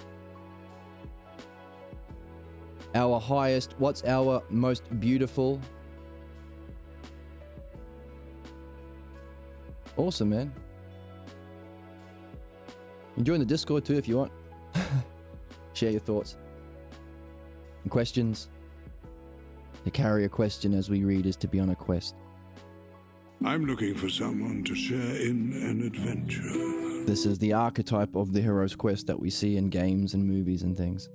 our highest, what's our most beautiful? Awesome, man. You can join the Discord too if you want. Share your thoughts and questions. To carry a question as we read is to be on a quest. I'm looking for someone to share in an adventure. This is the archetype of the hero's quest that we see in games and movies and things.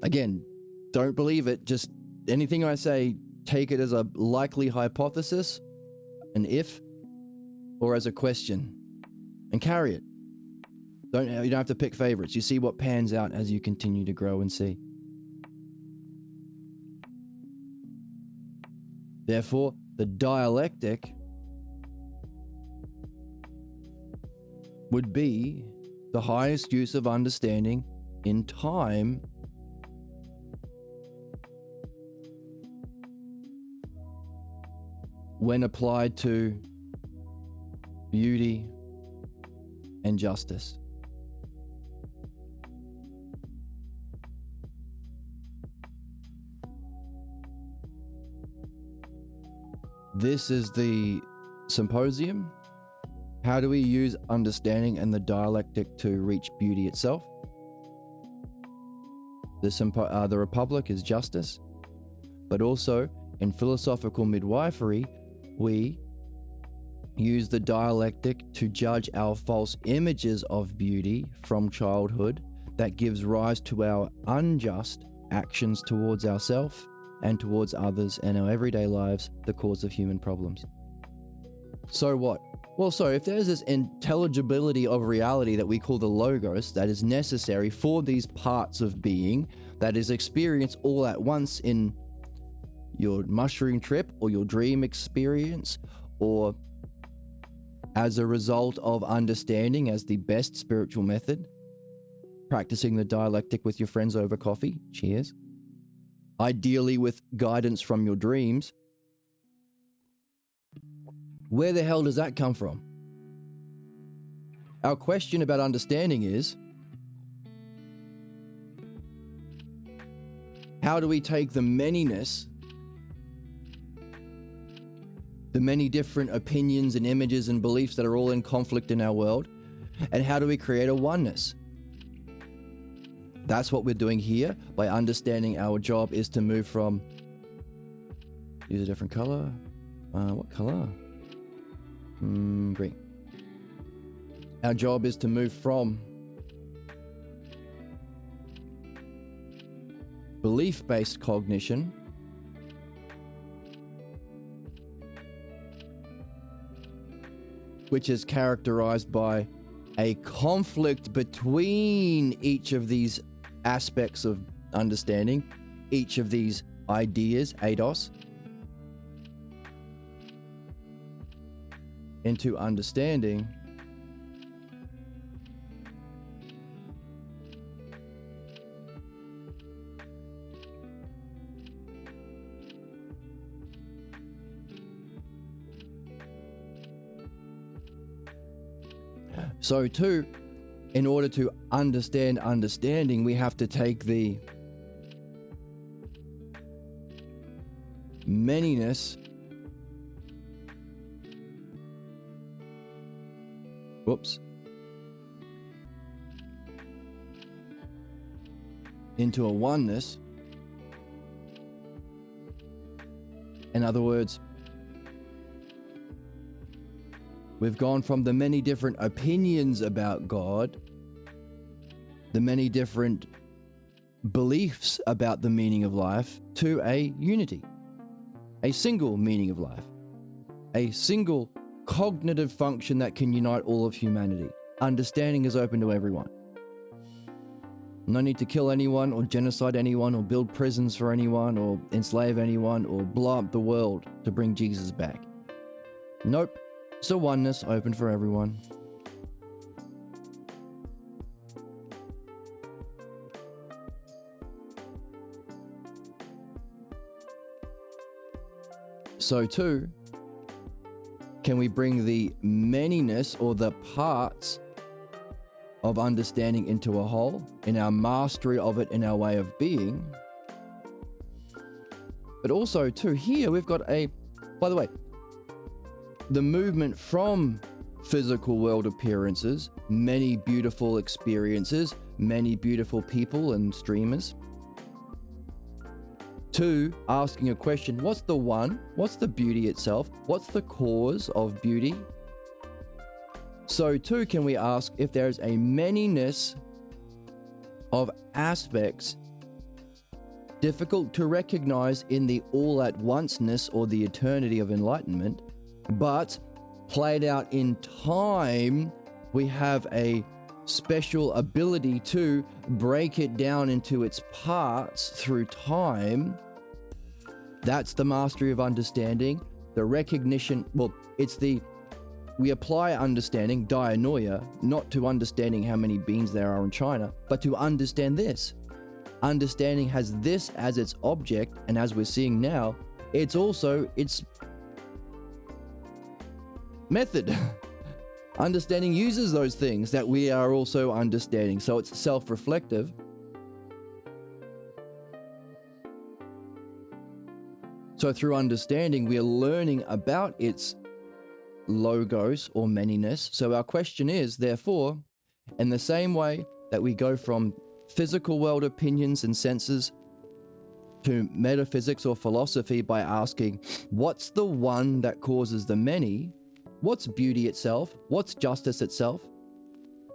Again, don't believe it. Just anything I say, take it as a likely hypothesis, an if, or as a question, and carry it. You don't have to pick favorites. You see what pans out as you continue to grow and see. Therefore, the dialectic would be the highest use of understanding in time when applied to beauty and justice. This is the symposium. How do we use understanding and the dialectic to reach beauty itself? The Republic is justice, but also in philosophical midwifery, we use the dialectic to judge our false images of beauty from childhood that gives rise to our unjust actions towards ourselves and towards others in our everyday lives, the cause of human problems. So what? Well, so if there's this intelligibility of reality that we call the logos that is necessary for these parts of being, that is experienced all at once in your mushroom trip or your dream experience, or as a result of understanding as the best spiritual method, practicing the dialectic with your friends over coffee, cheers, ideally with guidance from your dreams, where the hell does that come from? Our question about understanding is, how do we take the manyness, the many different opinions and images and beliefs that are all in conflict in our world, and how do we create a oneness? That's what we're doing here by understanding our job is to move from, use a different color. What color? Green. Our job is to move from belief-based cognition which is characterized by a conflict between each of these aspects of understanding, each of these ideas, eidos, into understanding so too, in order to understand understanding, we have to take the manyness into a oneness. In other words, we've gone from the many different opinions about God, the many different beliefs about the meaning of life, to a unity, a single meaning of life, a single cognitive function that can unite all of humanity. Understanding is open to everyone. No need to kill anyone or genocide anyone or build prisons for anyone or enslave anyone or blow up the world to bring Jesus back. Nope. It's a oneness open for everyone. So too, can we bring the manyness or the parts of understanding into a whole, in our mastery of it, in our way of being? But also too, here we've got by the way, the movement from physical world appearances, many beautiful experiences, many beautiful people and streamers, 2, asking a question, what's the one? What's the beauty itself? What's the cause of beauty? So 2, can we ask if there's a manyness of aspects difficult to recognize in the all-at-onceness or the eternity of enlightenment, but played out in time, we have a special ability to break it down into its parts through time. That's the mastery of understanding. The recognition, we apply understanding, dianoia, not to understanding how many beans there are in China, but to understand this. Understanding has this as its object, and as we're seeing now, it's also its method. Understanding uses those things that we are also understanding, so it's self-reflective. So through understanding, we are learning about its logos or manyness. So our question is, therefore, in the same way that we go from physical world opinions and senses to metaphysics or philosophy by asking, what's the one that causes the many? What's beauty itself? What's justice itself?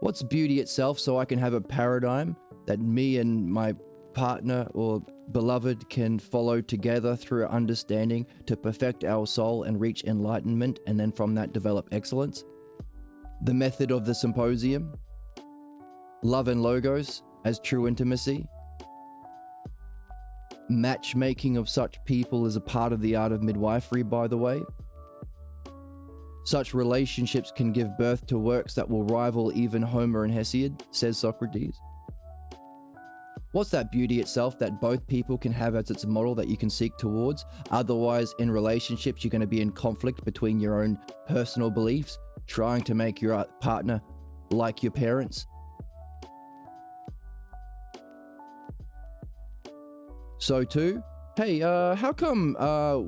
What's beauty itself, so I can have a paradigm that me and my partner or beloved can follow together through understanding to perfect our soul and reach enlightenment, and then from that develop excellence? The method of the symposium, love and logos as true intimacy, matchmaking of such people is a part of the art of midwifery, by the way. Such relationships can give birth to works that will rival even Homer and Hesiod, says Socrates. What's that beauty itself that both people can have as its model that you can seek towards? Otherwise, in relationships, you're going to be in conflict between your own personal beliefs, trying to make your partner like your parents. So too, hey, how come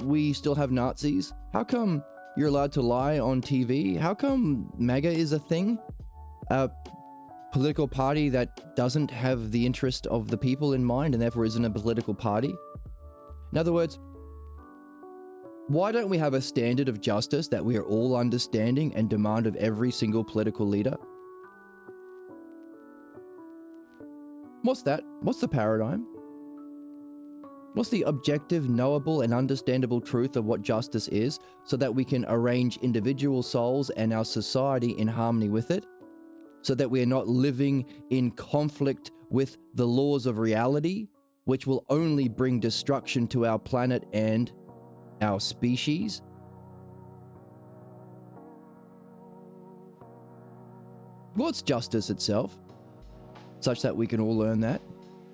we still have Nazis? How come you're allowed to lie on TV? How come MAGA is a thing? A political party that doesn't have the interest of the people in mind and therefore isn't a political party? In other words, why don't we have a standard of justice that we are all understanding and demand of every single political leader? What's that? What's the paradigm? What's the objective, knowable, and understandable truth of what justice is, so that we can arrange individual souls and our society in harmony with it, so that we are not living in conflict with the laws of reality, which will only bring destruction to our planet and our species? What's justice itself, such that we can all learn that?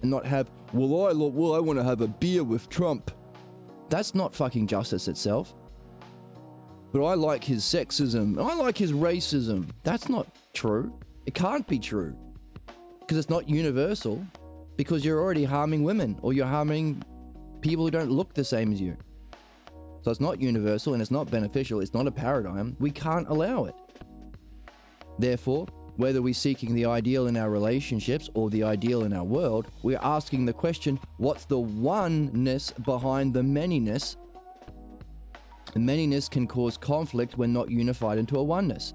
And not have, I want to have a beer with Trump. That's not fucking justice itself. But I like his sexism. I like his racism. That's not true. It can't be true. Because it's not universal. Because you're already harming women, or you're harming people who don't look the same as you. So it's not universal and it's not beneficial. It's not a paradigm. We can't allow it. Therefore, whether we're seeking the ideal in our relationships or the ideal in our world, we're asking the question, what's the oneness behind the manyness? The manyness can cause conflict when not unified into a oneness,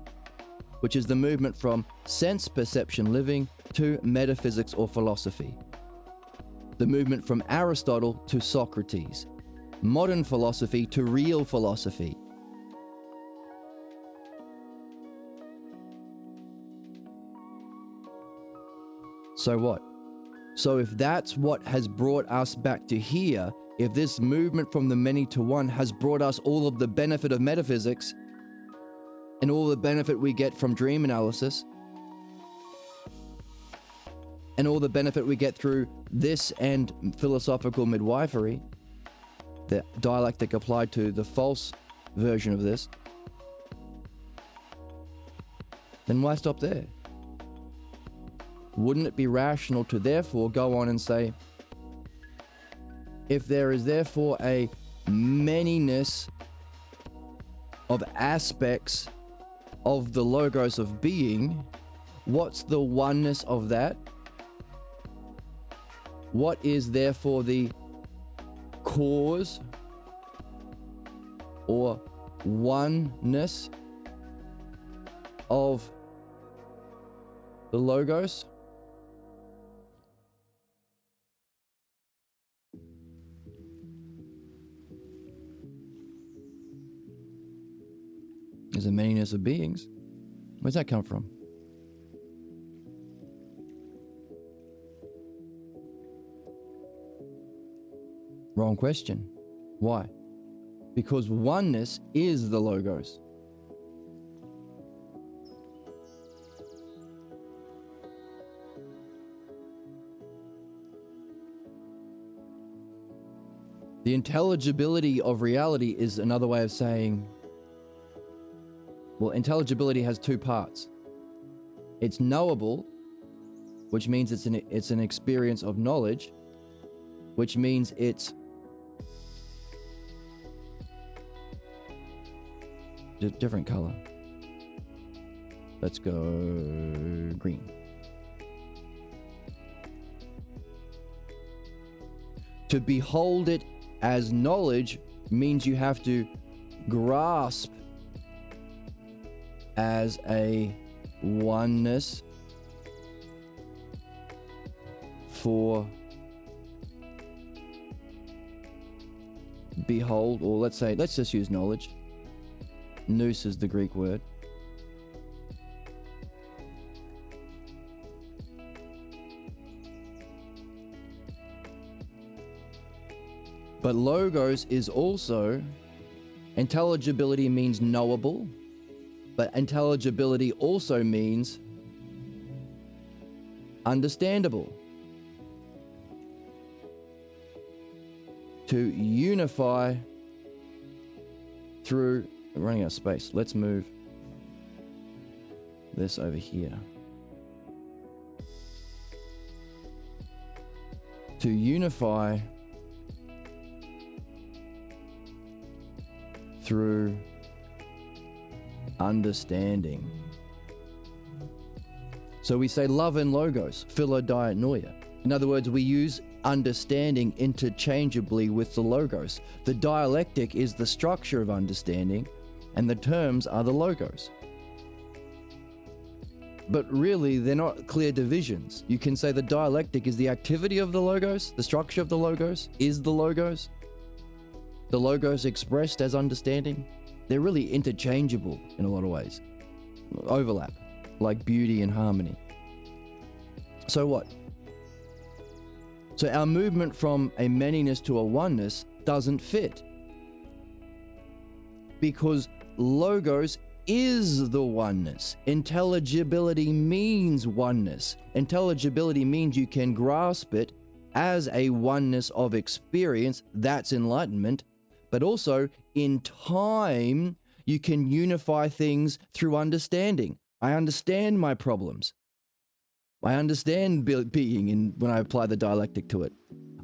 which is the movement from sense perception living to metaphysics or philosophy. The movement from Aristotle to Socrates. Modern philosophy to real philosophy. So what? So if that's what has brought us back to here, if this movement from the many to one has brought us all of the benefit of metaphysics and all the benefit we get from dream analysis and all the benefit we get through this and philosophical midwifery, the dialectic applied to the false version of this, then why stop there? Wouldn't it be rational to therefore go on and say, if there is therefore a manyness of aspects of the logos of being, what's the oneness of that? What is therefore the cause or oneness of the Logos? Is the manyness of beings? Where's that come from? Wrong question. Why? Because oneness is the Logos. The intelligibility of reality is another way of saying, well, intelligibility has two parts. It's knowable, which means it's an experience of knowledge, which means it's different color. Let's go green. To behold it as knowledge means you have to grasp as a oneness for behold, or let's just use knowledge. Nous is the Greek word. But Logos is also, intelligibility means knowable, but intelligibility also means understandable. To unify through, I'm running out of space. Let's move this over here. To unify through understanding. So we say love and Logos, philodianoia. In other words, we use understanding interchangeably with the Logos. The dialectic is the structure of understanding, and the terms are the Logos. But really, they're not clear divisions. You can say the dialectic is the activity of the Logos, the structure of the Logos is the Logos. The Logos expressed as understanding, they're really interchangeable in a lot of ways. Overlap, like beauty and harmony. So what? So our movement from a manyness to a oneness doesn't fit. Because Logos is the oneness. Intelligibility means oneness. Intelligibility means you can grasp it as a oneness of experience, that's enlightenment. But also, in time, you can unify things through understanding. I understand my problems. I understand being when I apply the dialectic to it.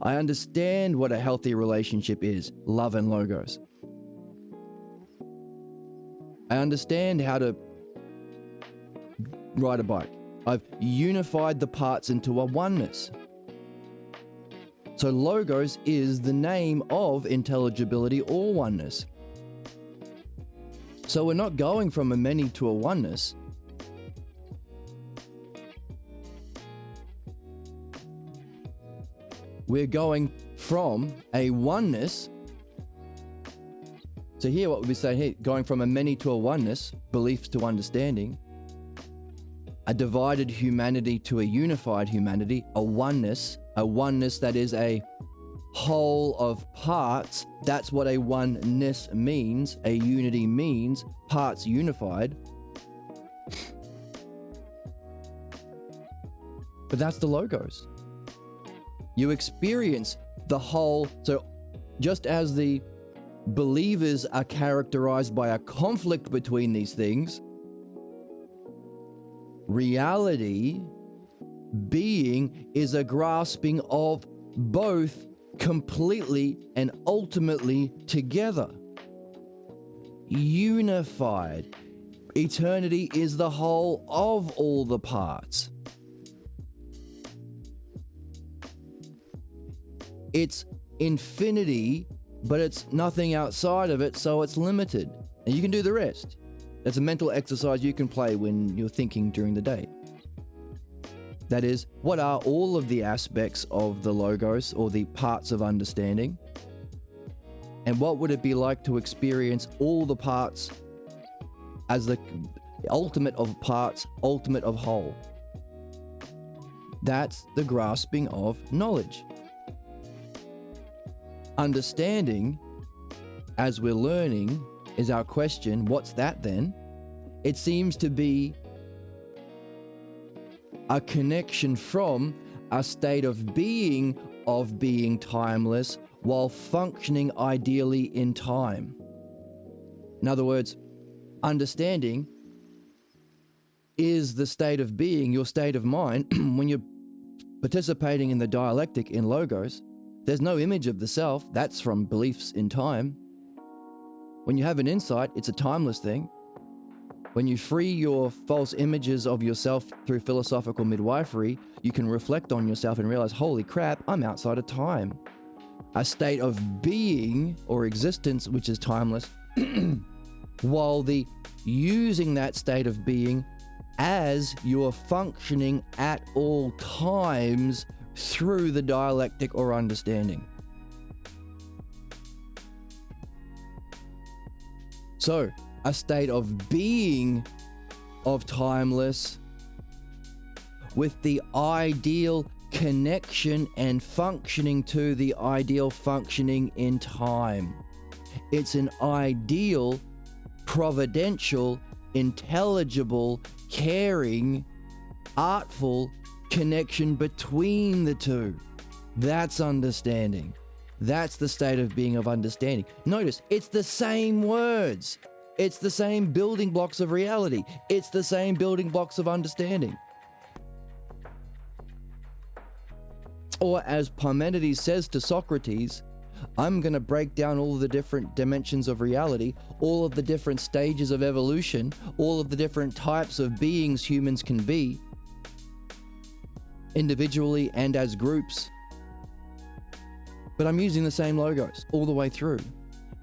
I understand what a healthy relationship is, love and Logos. I understand how to ride a bike. I've unified the parts into a oneness. So Logos is the name of intelligibility or oneness. So we're not going from a many to a oneness. We're going from a oneness. So here what we say here, going from a many to a oneness, beliefs to understanding, a divided humanity to a unified humanity, a oneness that is a whole of parts. That's what a oneness means. A unity means parts unified. But that's the Logos. You experience the whole. So just as the believers are characterized by a conflict between these things, reality, being, is a grasping of both completely and ultimately together. Unified. Eternity is the whole of all the parts. It's infinity, but it's nothing outside of it, so it's limited. And you can do the rest. That's a mental exercise you can play when you're thinking during the day. That is, what are all of the aspects of the Logos, or the parts of understanding? And what would it be like to experience all the parts as the ultimate of parts, ultimate of whole? That's the grasping of knowledge. Understanding, as we're learning, is our question. What's that then? It seems to be a connection from a state of being timeless while functioning ideally in time. In other words, understanding is the state of being, your state of mind. When you're participating in the dialectic in Logos, there's no image of the self. That's from beliefs in time. When you have an insight, it's a timeless thing. When you free your false images of yourself through philosophical midwifery, you can reflect on yourself and realize, holy crap, I'm outside of time. A state of being or existence which is timeless, while the using that state of being as you're functioning at all times through the dialectic or understanding. So, a state of being of timeless with the ideal connection and functioning to the ideal functioning in time. It's an ideal, providential, intelligible, caring, artful connection between the two. That's understanding. That's the state of being of understanding. Notice, it's the same words. It's the same building blocks of reality. It's the same building blocks of understanding. Or as Parmenides says to Socrates, I'm going to break down all of the different dimensions of reality, all of the different stages of evolution, all of the different types of beings humans can be, individually and as groups. But I'm using the same Logos all the way through.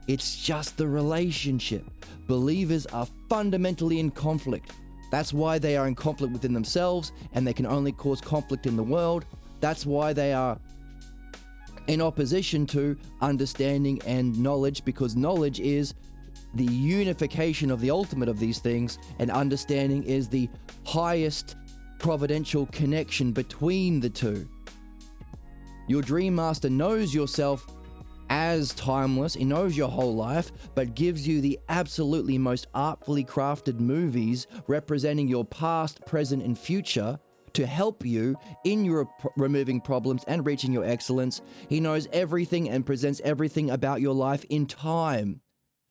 It's just the relationship. Believers are fundamentally in conflict. That's why they are in conflict within themselves, and they can only cause conflict in the world. That's why they are in opposition to understanding and knowledge, because knowledge is the unification of the ultimate of these things, and understanding is the highest providential connection between the two. Your Dream Master knows yourself as timeless. He knows your whole life, but gives you the absolutely most artfully crafted movies representing your past, present, and future to help you in your removing problems and reaching your excellence. He knows everything and presents everything about your life in time,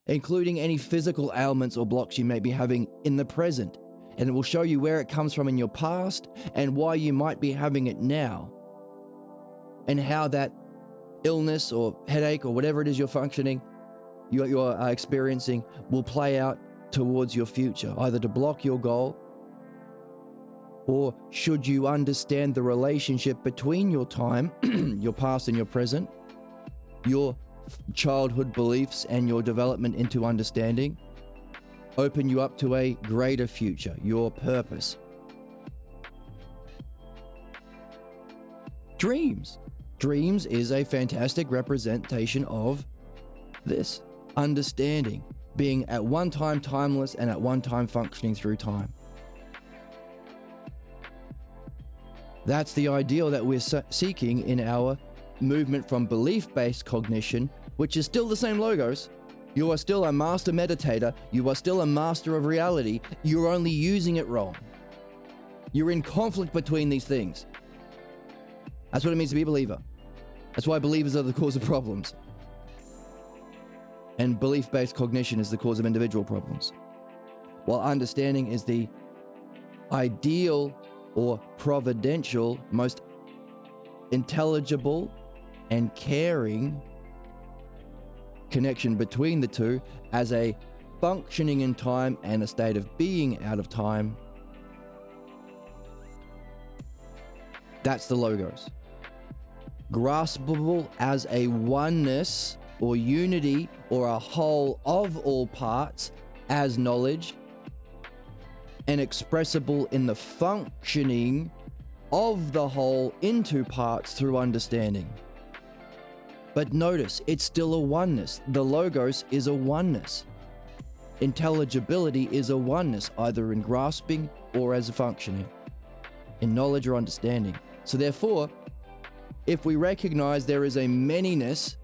including any physical ailments or blocks you may be having in the present. And it will show you where it comes from in your past and why you might be having it now, and how that illness or headache or whatever it is you're experiencing will play out towards your future, either to block your goal, or should you understand the relationship between your time, your past and your present, your childhood beliefs and your development into understanding, open you up to a greater future, your purpose. Dreams. Dreams is a fantastic representation of this. Understanding, being at one time timeless and at one time functioning through time. That's the ideal that we're seeking in our movement from belief-based cognition, which is still the same Logos. You are still a master meditator. You are still a master of reality. You're only using it wrong. You're in conflict between these things. That's what it means to be a believer. That's why believers are the cause of problems. And belief-based cognition is the cause of individual problems. While understanding is the ideal or providential, most intelligible and caring connection between the two as a functioning in time and a state of being out of time. That's the Logos. graspable as a oneness or unity or a whole of all parts as knowledge, and expressible in the functioning of the whole into parts through understanding. But notice, it's still a oneness. The logos is a oneness. Intelligibility is a oneness, either in grasping or as a functioning, in knowledge or understanding. So therefore, if we recognize there is a manyness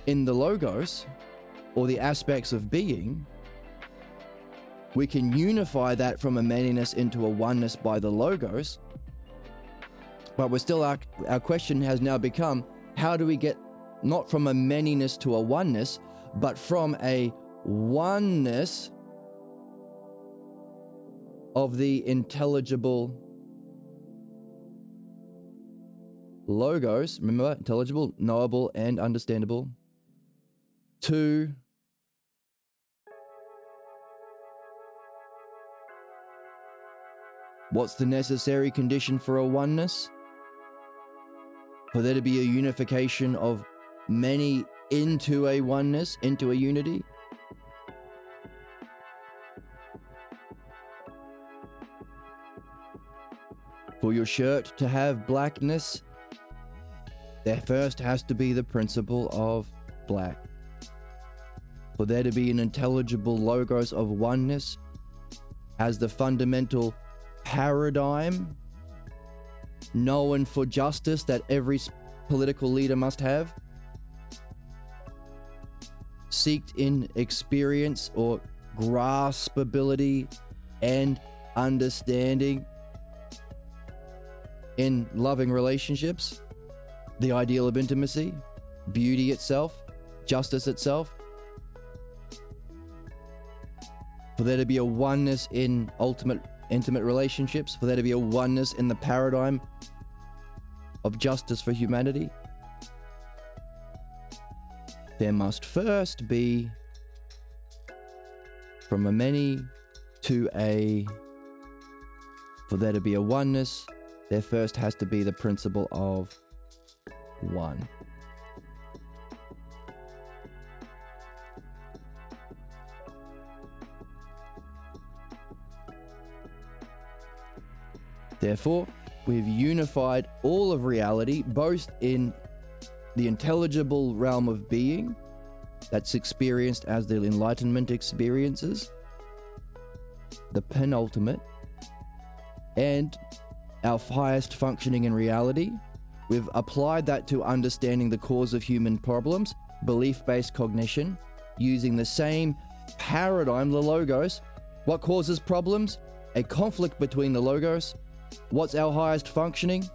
in the logos, or the aspects of being, we can unify that from a manyness into a oneness by the logos. But we're still, our question has now become, how do we get not from a manyness to a oneness, but from a oneness of the intelligible logos, remember, intelligible, knowable, and understandable, to what's the necessary condition for a oneness? For there to be a unification of many into a oneness, into a unity? For your shirt to have blackness, there first has to be the principle of black. For there to be an intelligible logos of oneness as the fundamental paradigm known for justice that every political leader must have, seeked in experience or graspability and understanding in loving relationships, the ideal of intimacy, beauty itself, justice itself. For there to be a oneness in ultimate intimate relationships, for there to be a oneness in the paradigm of justice for humanity, there must first be from a many to a, for there to be a oneness, there first has to be the principle of one. Therefore, we've unified all of reality, both in the intelligible realm of being, that's experienced as the enlightenment experiences, the penultimate, and our highest functioning in reality. We've applied that to understanding the cause of human problems, belief-based cognition, using the same paradigm, the logos. What causes problems? A conflict between the logos. What's our highest functioning?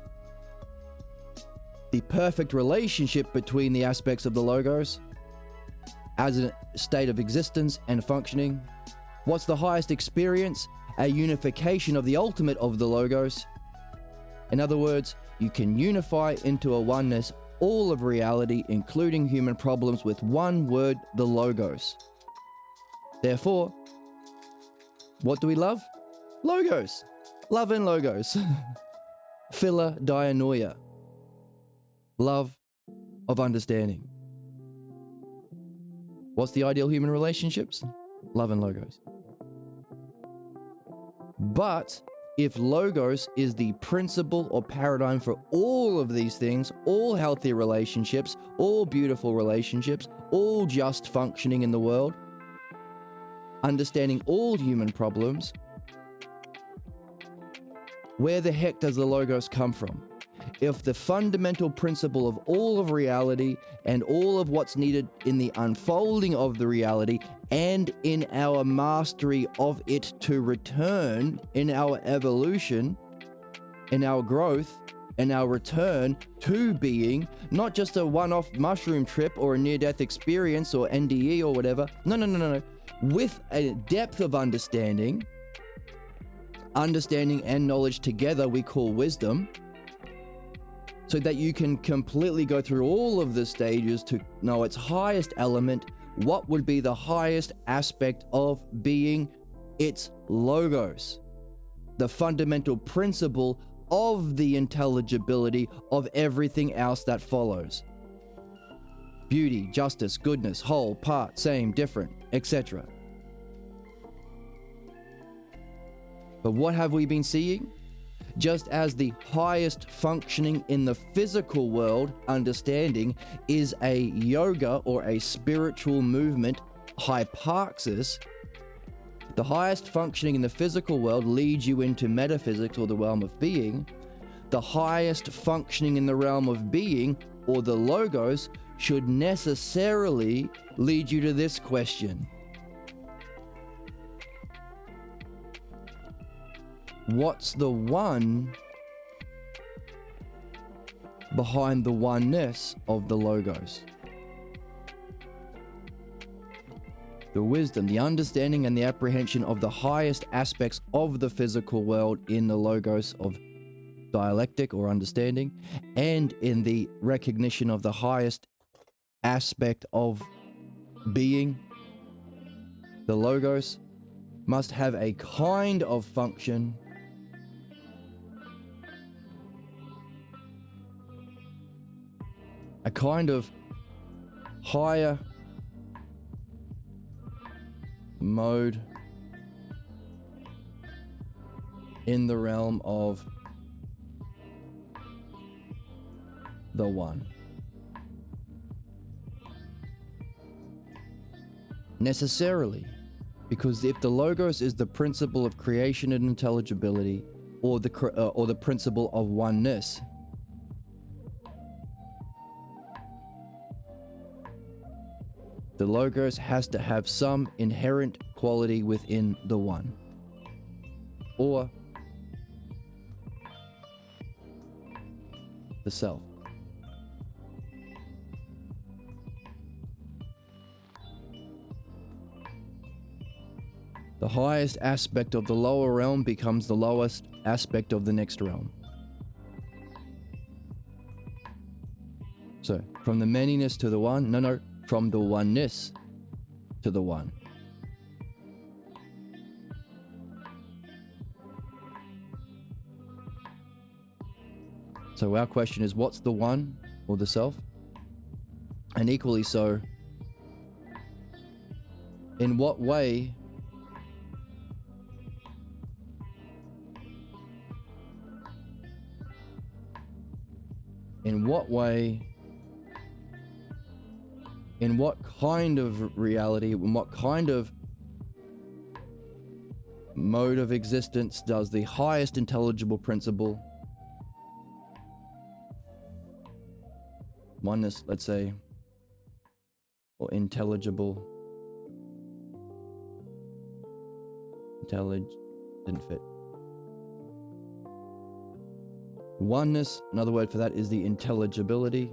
The perfect relationship between the aspects of the logos as a state of existence and functioning. What's the highest experience? A unification of the ultimate of the logos. In other words, you can unify into a oneness all of reality, including human problems, with one word, the logos. Therefore, what do we love? Logos. Love and logos. Philia. Love of understanding. What's the ideal human relationships? Love and logos. But if logos is the principle or paradigm for all of these things, all healthy relationships, all beautiful relationships, all just functioning in the world, understanding all human problems, where the heck does the logos come from? If the fundamental principle of all of reality and all of what's needed in the unfolding of the reality and in our mastery of it to return in our evolution, in our growth, and our return to being, not just a one-off mushroom trip or a near-death experience or NDE or whatever. No. With a depth of understanding and knowledge together we call wisdom, so that you can completely go through all of the stages to know its highest element, what would be the highest aspect of being, its logos, the fundamental principle of the intelligibility of everything else that follows. Beauty, justice, goodness, whole, part, same, different, etc. But what have we been seeing? Just as the highest functioning in the physical world understanding is a yoga or a spiritual movement hyparxis, the highest functioning in the physical world leads you into metaphysics or the realm of being. The highest functioning in the realm of being or the logos should necessarily lead you to this question. What's the one behind the oneness of the logos? The wisdom, the understanding, and the apprehension of the highest aspects of the physical world in the logos of dialectic or understanding, and in the recognition of the highest aspect of being, the logos, must have a kind of function a kind of higher mode in the realm of the one. Necessarily, because if the logos is the principle of creation and intelligibility, or the principle of oneness, the logos has to have some inherent quality within the one, or the self. The highest aspect of the lower realm becomes the lowest aspect of the next realm. So, from the manyness to the one, from the oneness to the one. So our question is, what's the one or the self? And equally so, in what way in what kind of reality, in what kind of mode of existence does the highest intelligible principle, oneness, let's say, or intelligible, didn't fit. Oneness, another word for that is the intelligibility.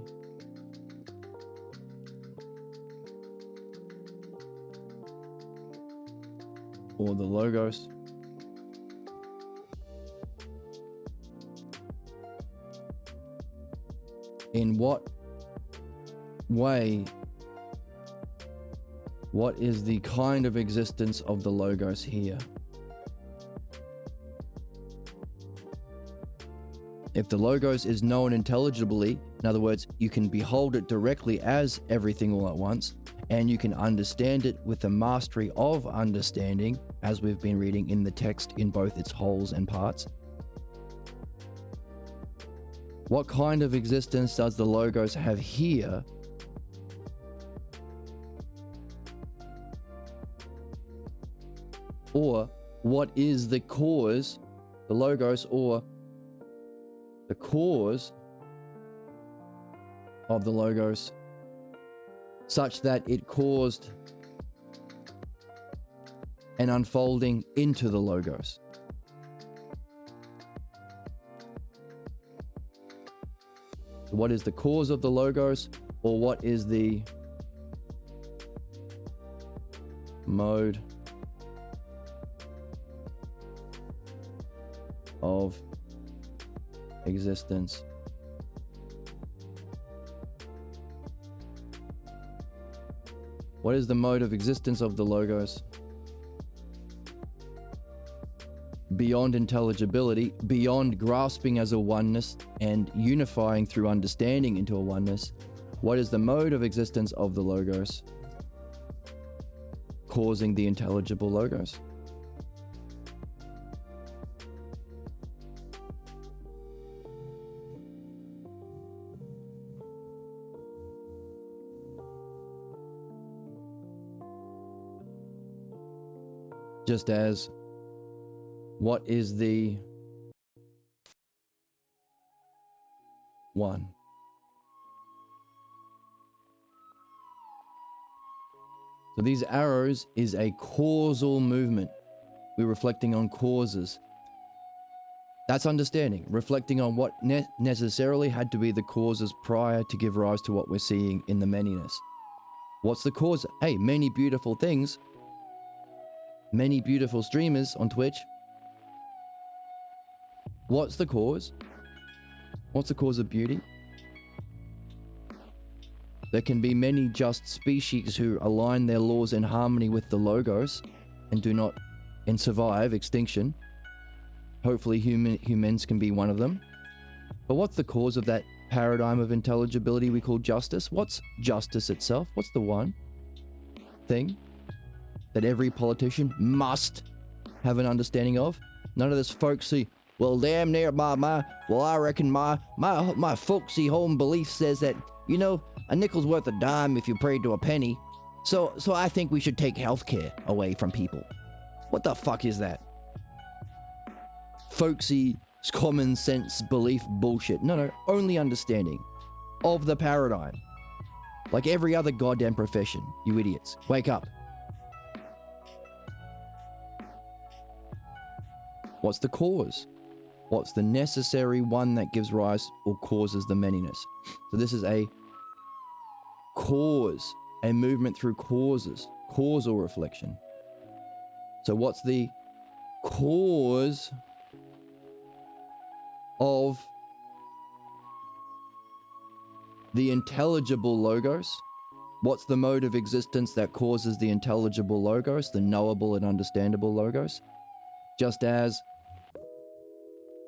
Or the logos. In what way, what is the kind of existence of the logos here? If the logos is known intelligibly, in other words, you can behold it directly as everything all at once, and you can understand it with the mastery of understanding, as we've been reading in the text in both its wholes and parts. What kind of existence does the logos have here? Or what is the cause, the logos, or the cause of the logos, such that it caused an unfolding into the logos? What is the cause of the logos, or what is the mode of existence? What is the mode of existence of the logos? beyond intelligibility, beyond grasping as a oneness and unifying through understanding into a oneness, what is the mode of existence of the logos causing the intelligible logos? Just as what is the one? So these arrows is a causal movement. We're reflecting on causes. That's understanding, reflecting on what necessarily had to be the causes prior to give rise to what we're seeing in the manyness. What's the cause? Hey, many beautiful things, many beautiful streamers on Twitch. What's the cause? What's the cause of beauty? There can be many just species who align their laws in harmony with the logos and survive extinction. Hopefully humans can be one of them. But what's the cause of that paradigm of intelligibility we call justice? What's justice itself? What's the one thing that every politician must have an understanding of? None of this folksy, well, damn near I reckon my folksy home belief says that, you know, a nickel's worth a dime if you pray to a penny. So I think we should take healthcare away from people. What the fuck is that? Folksy, common sense belief bullshit. No, only understanding of the paradigm. Like every other goddamn profession, you idiots. Wake up. What's the cause? What's the necessary one that gives rise or causes the manyness? So this is a cause, a movement through causes, causal reflection. So what's the cause of the intelligible logos? What's the mode of existence that causes the intelligible logos, the knowable and understandable logos? Just as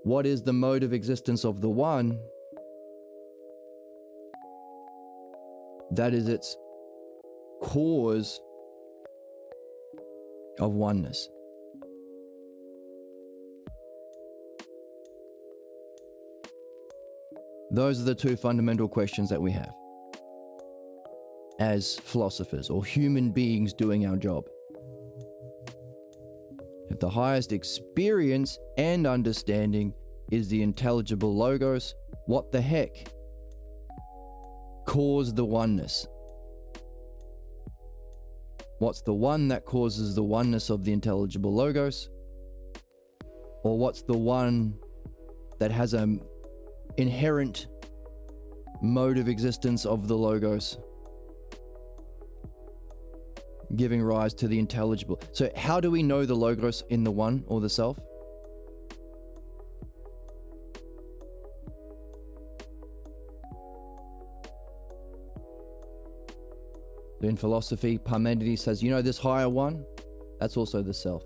what is the mode of existence of the one? That is its cause of oneness. Those are the two fundamental questions that we have as philosophers or human beings doing our job. If the highest experience and understanding is the intelligible logos, what the heck caused the oneness? What's the one that causes the oneness of the intelligible logos? Or what's the one that has an inherent mode of existence of the logos, giving rise to the intelligible? So how do we know the logos in the one or the self? In philosophy, Parmenides says, you know this higher one? That's also the self.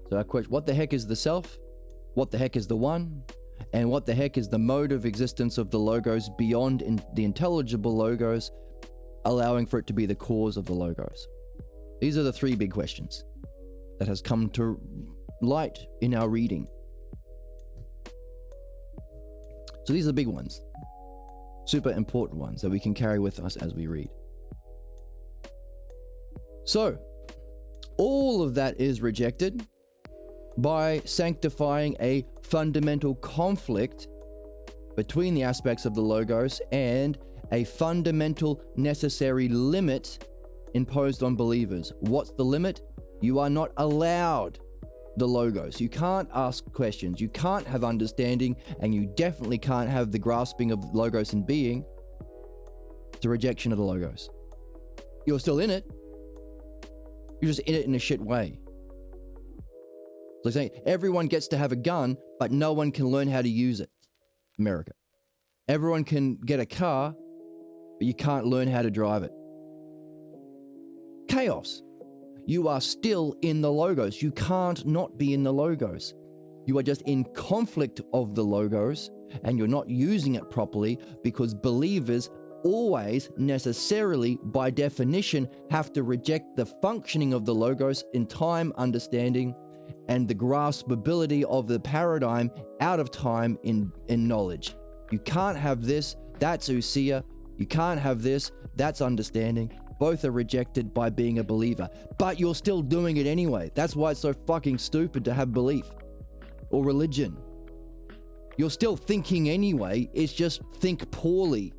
So our question, what the heck is the self? What the heck is the one? And what the heck is the mode of existence of the logos beyond the intelligible logos, allowing for it to be the cause of the logos? These are the three big questions that has come to light in our reading. So these are the big ones, super important ones that we can carry with us as we read. So, all of that is rejected by sanctifying a fundamental conflict between the aspects of the logos and a fundamental necessary limit imposed on believers. What's the limit? You are not allowed the logos. You can't ask questions. You can't have understanding, and you definitely can't have the grasping of logos and being. It's a rejection of the logos. You're still in it. You're just in it in a shit way. Like saying everyone gets to have a gun, but no one can learn how to use it. America. Everyone can get a car, but you can't learn how to drive it. Chaos. You are still in the logos. You can't not be in the logos. You are just in conflict of the logos and you're not using it properly, because believers always necessarily, by definition, have to reject the functioning of the logos in time, understanding, and the graspability of the paradigm out of time in knowledge. You can't have this, that's ousia. You can't have this, that's understanding. Both are rejected by being a believer, but you're still doing it anyway. That's why it's so fucking stupid to have belief or religion. You're still thinking anyway, it's just think poorly.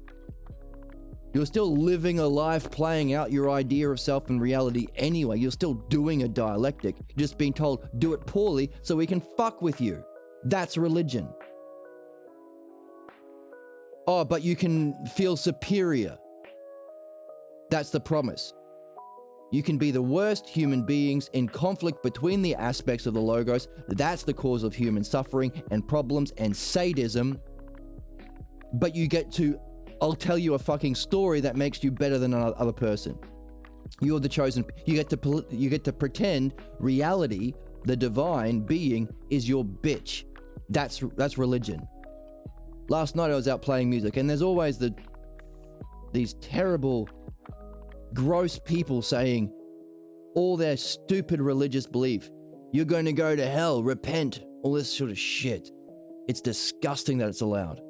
You're still living a life playing out your idea of self and reality anyway. You're still doing a dialectic. You're just being told, do it poorly so we can fuck with you. That's religion. Oh, but you can feel superior. That's the promise. You can be the worst human beings in conflict between the aspects of the logos. That's the cause of human suffering and problems and sadism. But you get to, I'll tell you a fucking story that makes you better than another person. You're the chosen. You get to pretend reality, the divine being, is your bitch. That's religion. Last night I was out playing music, and there's always these terrible, gross people saying all their stupid religious belief. You're going to go to hell, repent, all this sort of shit. It's disgusting that it's allowed.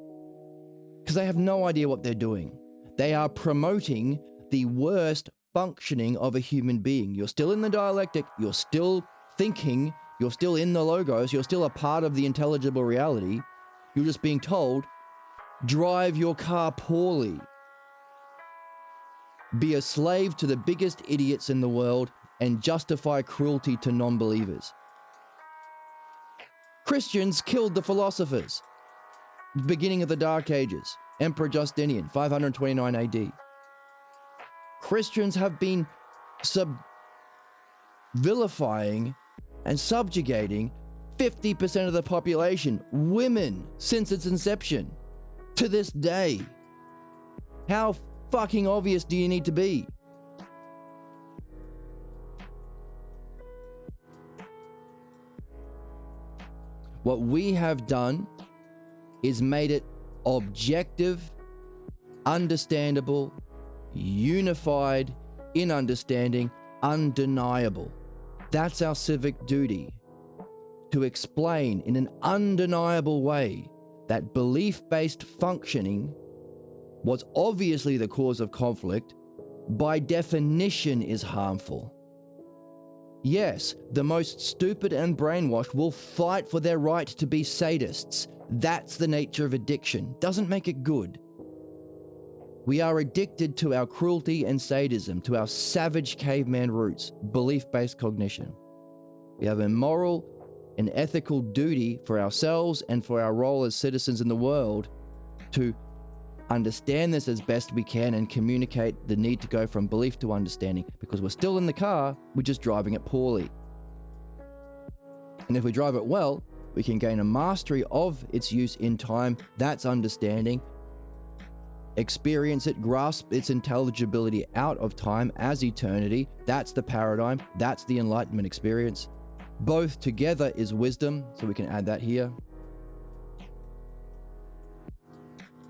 Because they have no idea what they're doing. They are promoting the worst functioning of a human being. You're still in the dialectic, you're still thinking, you're still in the logos, you're still a part of the intelligible reality. You're just being told, drive your car poorly. Be a slave to the biggest idiots in the world and justify cruelty to non-believers. Christians killed the philosophers. Beginning of the Dark Ages, Emperor Justinian, 529 AD. Christians have been vilifying and subjugating 50% of the population, women, since its inception, to this day. How fucking obvious do you need to be? What we have done is made it objective, understandable, unified in understanding, undeniable. That's our civic duty, to explain in an undeniable way that belief-based functioning was obviously the cause of conflict, by definition is harmful. Yes, the most stupid and brainwashed will fight for their right to be sadists. That's the nature of addiction. Doesn't make it good. We are addicted to our cruelty and sadism, to our savage caveman roots, belief-based cognition. We have a moral and ethical duty for ourselves and for our role as citizens in the world to understand this as best we can and communicate the need to go from belief to understanding, because we're still in the car, we're just driving it poorly. And if we drive it well, we can gain a mastery of its use in time. That's understanding. Experience it, grasp its intelligibility out of time as eternity. That's the paradigm. That's the enlightenment experience. Both together is wisdom, so we can add that here.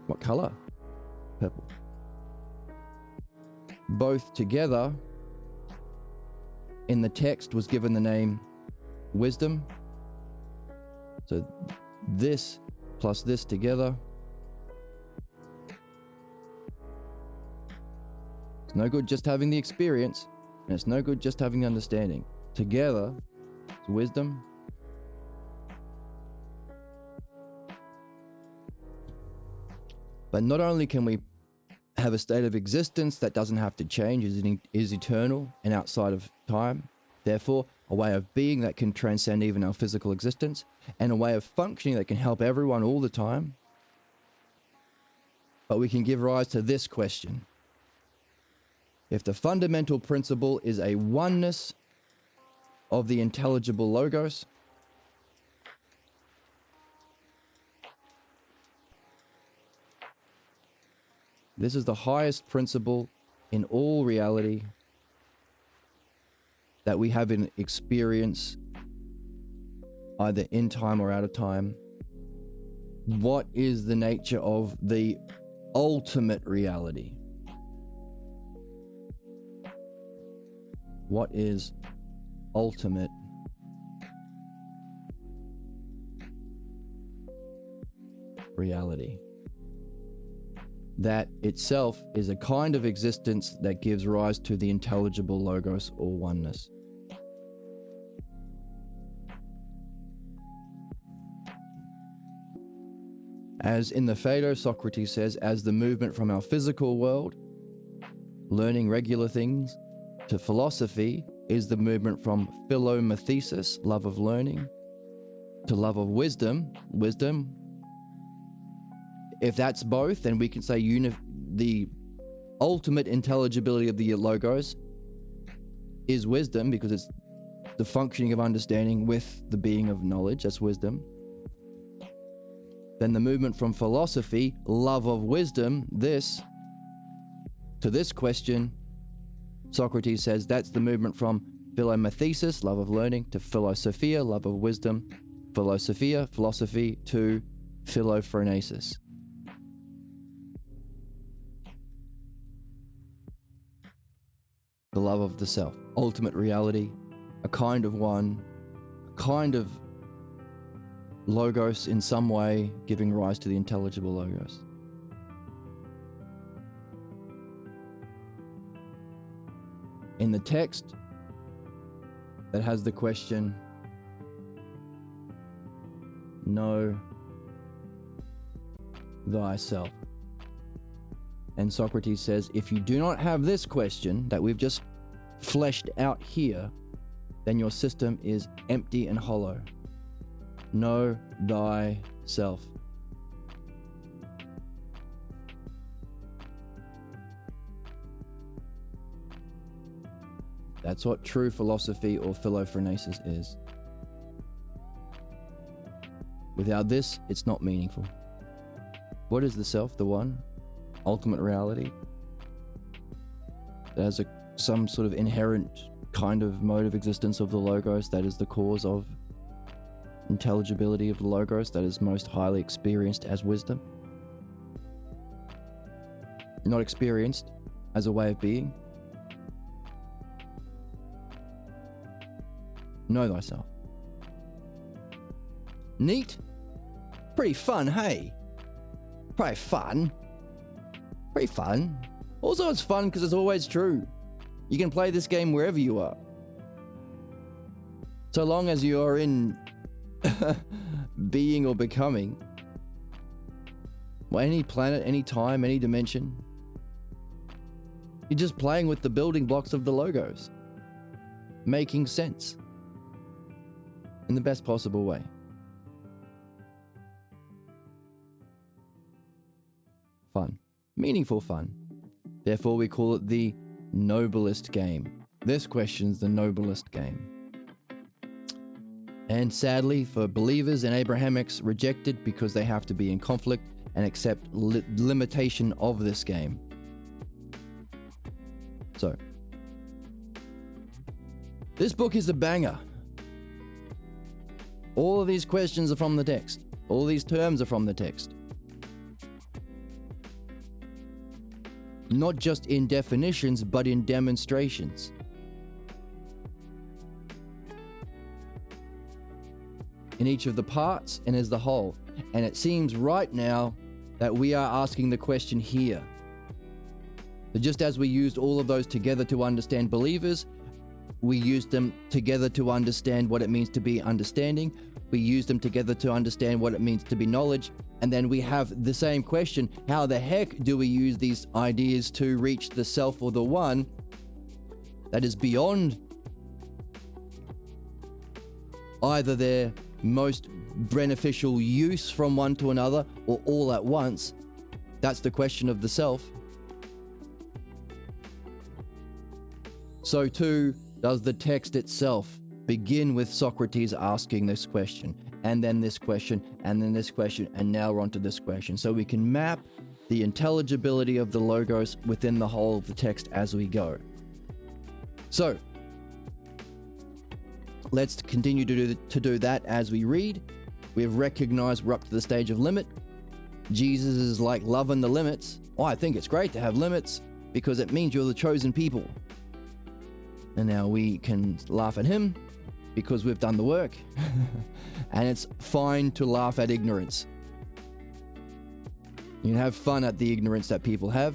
What color? Purple. Both together in the text was given the name wisdom. So this plus this together. It's no good just having the experience, and it's no good just having the understanding. Together, it's wisdom. But not only can we have a state of existence that doesn't have to change, is eternal and outside of time, therefore a way of being that can transcend even our physical existence, and a way of functioning that can help everyone all the time, but we can give rise to this question. If the fundamental principle is a oneness of the intelligible logos, this is the highest principle in all reality that we have in experience either in time or out of time. What is the nature of the ultimate reality? What is ultimate reality? That itself is a kind of existence that gives rise to the intelligible logos or oneness. As in the Phaedo, Socrates says, as the movement from our physical world, learning regular things, to philosophy is the movement from philomathesis, love of learning, to love of wisdom. If that's both, then we can say the ultimate intelligibility of the logos is wisdom, because it's the functioning of understanding with the being of knowledge. That's wisdom. Then the movement from philosophy, love of wisdom, to this question, Socrates says that's the movement from philomathesis, love of learning, to philosophia, love of wisdom, philosophy, to philophronesis. The love of the self, ultimate reality, a kind of one, a kind of logos in some way, giving rise to the intelligible logos. In the text that has the question, know thyself. And Socrates says, if you do not have this question that we've just fleshed out here, then your system is empty and hollow. Know thyself. That's what true philosophy or philophronesis is. Without this, it's not meaningful. What is the self, the one? Ultimate reality? That has some sort of inherent kind of mode of existence of the logos that is the cause of intelligibility of the logos that is most highly experienced as wisdom. Not experienced as a way of being. Know thyself. Neat? Pretty fun, hey? Pretty fun. Also, it's fun because it's always true. You can play this game wherever you are. So long as you are in being or becoming. Well, any planet, any time, any dimension. You're just playing with the building blocks of the logos. Making sense. In the best possible way. Fun. Meaningful fun. Therefore, we call it the noblest game. This question's the noblest game. And sadly, for believers and Abrahamics, rejected because they have to be in conflict and accept limitation of this game. So, this book is a banger. All of these questions are from the text. All these terms are from the text. Not just in definitions, but in demonstrations. In each of the parts and as the whole. And it seems right now that we are asking the question here. But just as we used all of those together to understand believers, we used them together to understand what it means to be understanding. We used them together to understand what it means to be knowledge. And then we have the same question, how the heck do we use these ideas to reach the self or the one that is beyond either their most beneficial use from one to another or all at once? That's the question of the self. So too does the text itself begin with Socrates asking this question, and then this question, and then this question, and now we're on to this question. So we can map the intelligibility of the logos within the whole of the text as we go. So, Let's continue to do that as we read. We have recognized we're up to the stage of limit. Jesus is like loving the limits. Oh, I think it's great to have limits because it means you're the chosen people. And now we can laugh at him because we've done the work. And it's fine to laugh at ignorance. You can have fun at the ignorance that people have,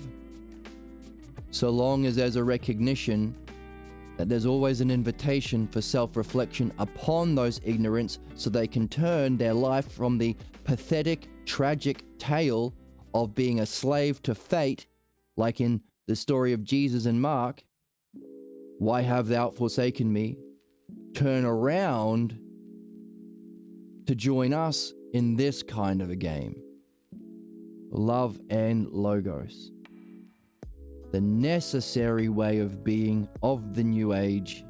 so long as there's a recognition that there's always an invitation for self-reflection upon those ignorance so they can turn their life from the pathetic, tragic tale of being a slave to fate, like in the story of Jesus in Mark, why have thou forsaken me? Turn around to join us in this kind of a game. Love and Logos. The necessary way of being of the new age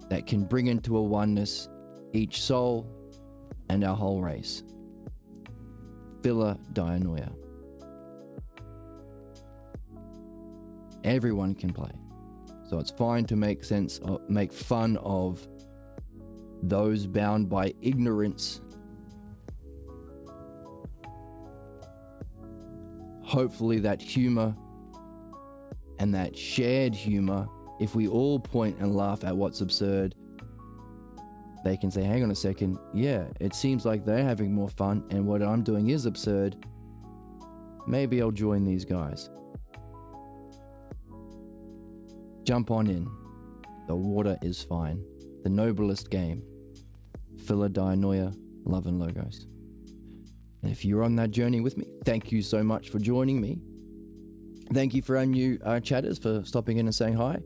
that can bring into a oneness each soul and our whole race. Philadelphia. Everyone can play. So it's fine to make fun of those bound by ignorance. Hopefully that humor and that shared humor, if we all point and laugh at what's absurd, they can say, hang on a second, yeah, it seems like they're having more fun and what I'm doing is absurd. Maybe I'll join these guys. Jump on in. The water is fine. The noblest game. Philadelphia, Love and Logos. And if you're on that journey with me, thank you so much for joining me. Thank you for our new chatters for stopping in and saying hi.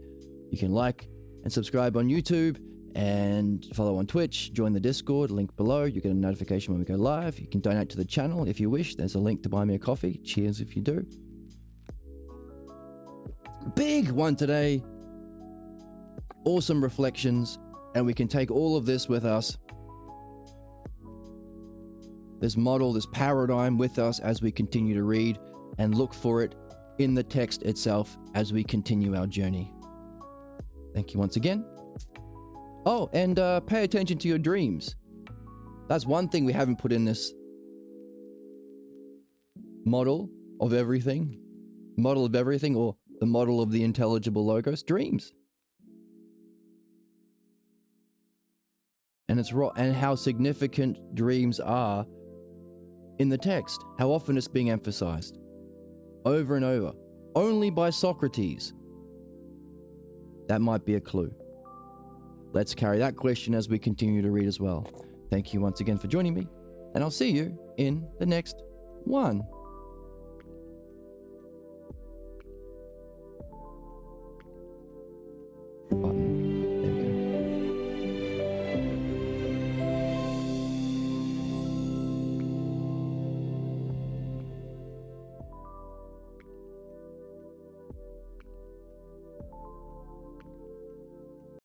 You can like and subscribe on YouTube and follow on Twitch. Join the Discord, link below. You get a notification when we go live. You can donate to the channel if you wish. There's a link to buy me a coffee. Cheers if you do. Big one today. Awesome reflections. And we can take all of this with us. This model, this paradigm with us as we continue to read and look for it in the text itself as we continue our journey. Thank you once again. Oh, and pay attention to your dreams. That's one thing we haven't put in this model of everything. Model of everything, or the model of the intelligible logos, dreams. And it's and how significant dreams are in the text. How often it's being emphasized. Over and over. Only by Socrates. That might be a clue. Let's carry that question as we continue to read as well. Thank you once again for joining me, and I'll see you in the next one.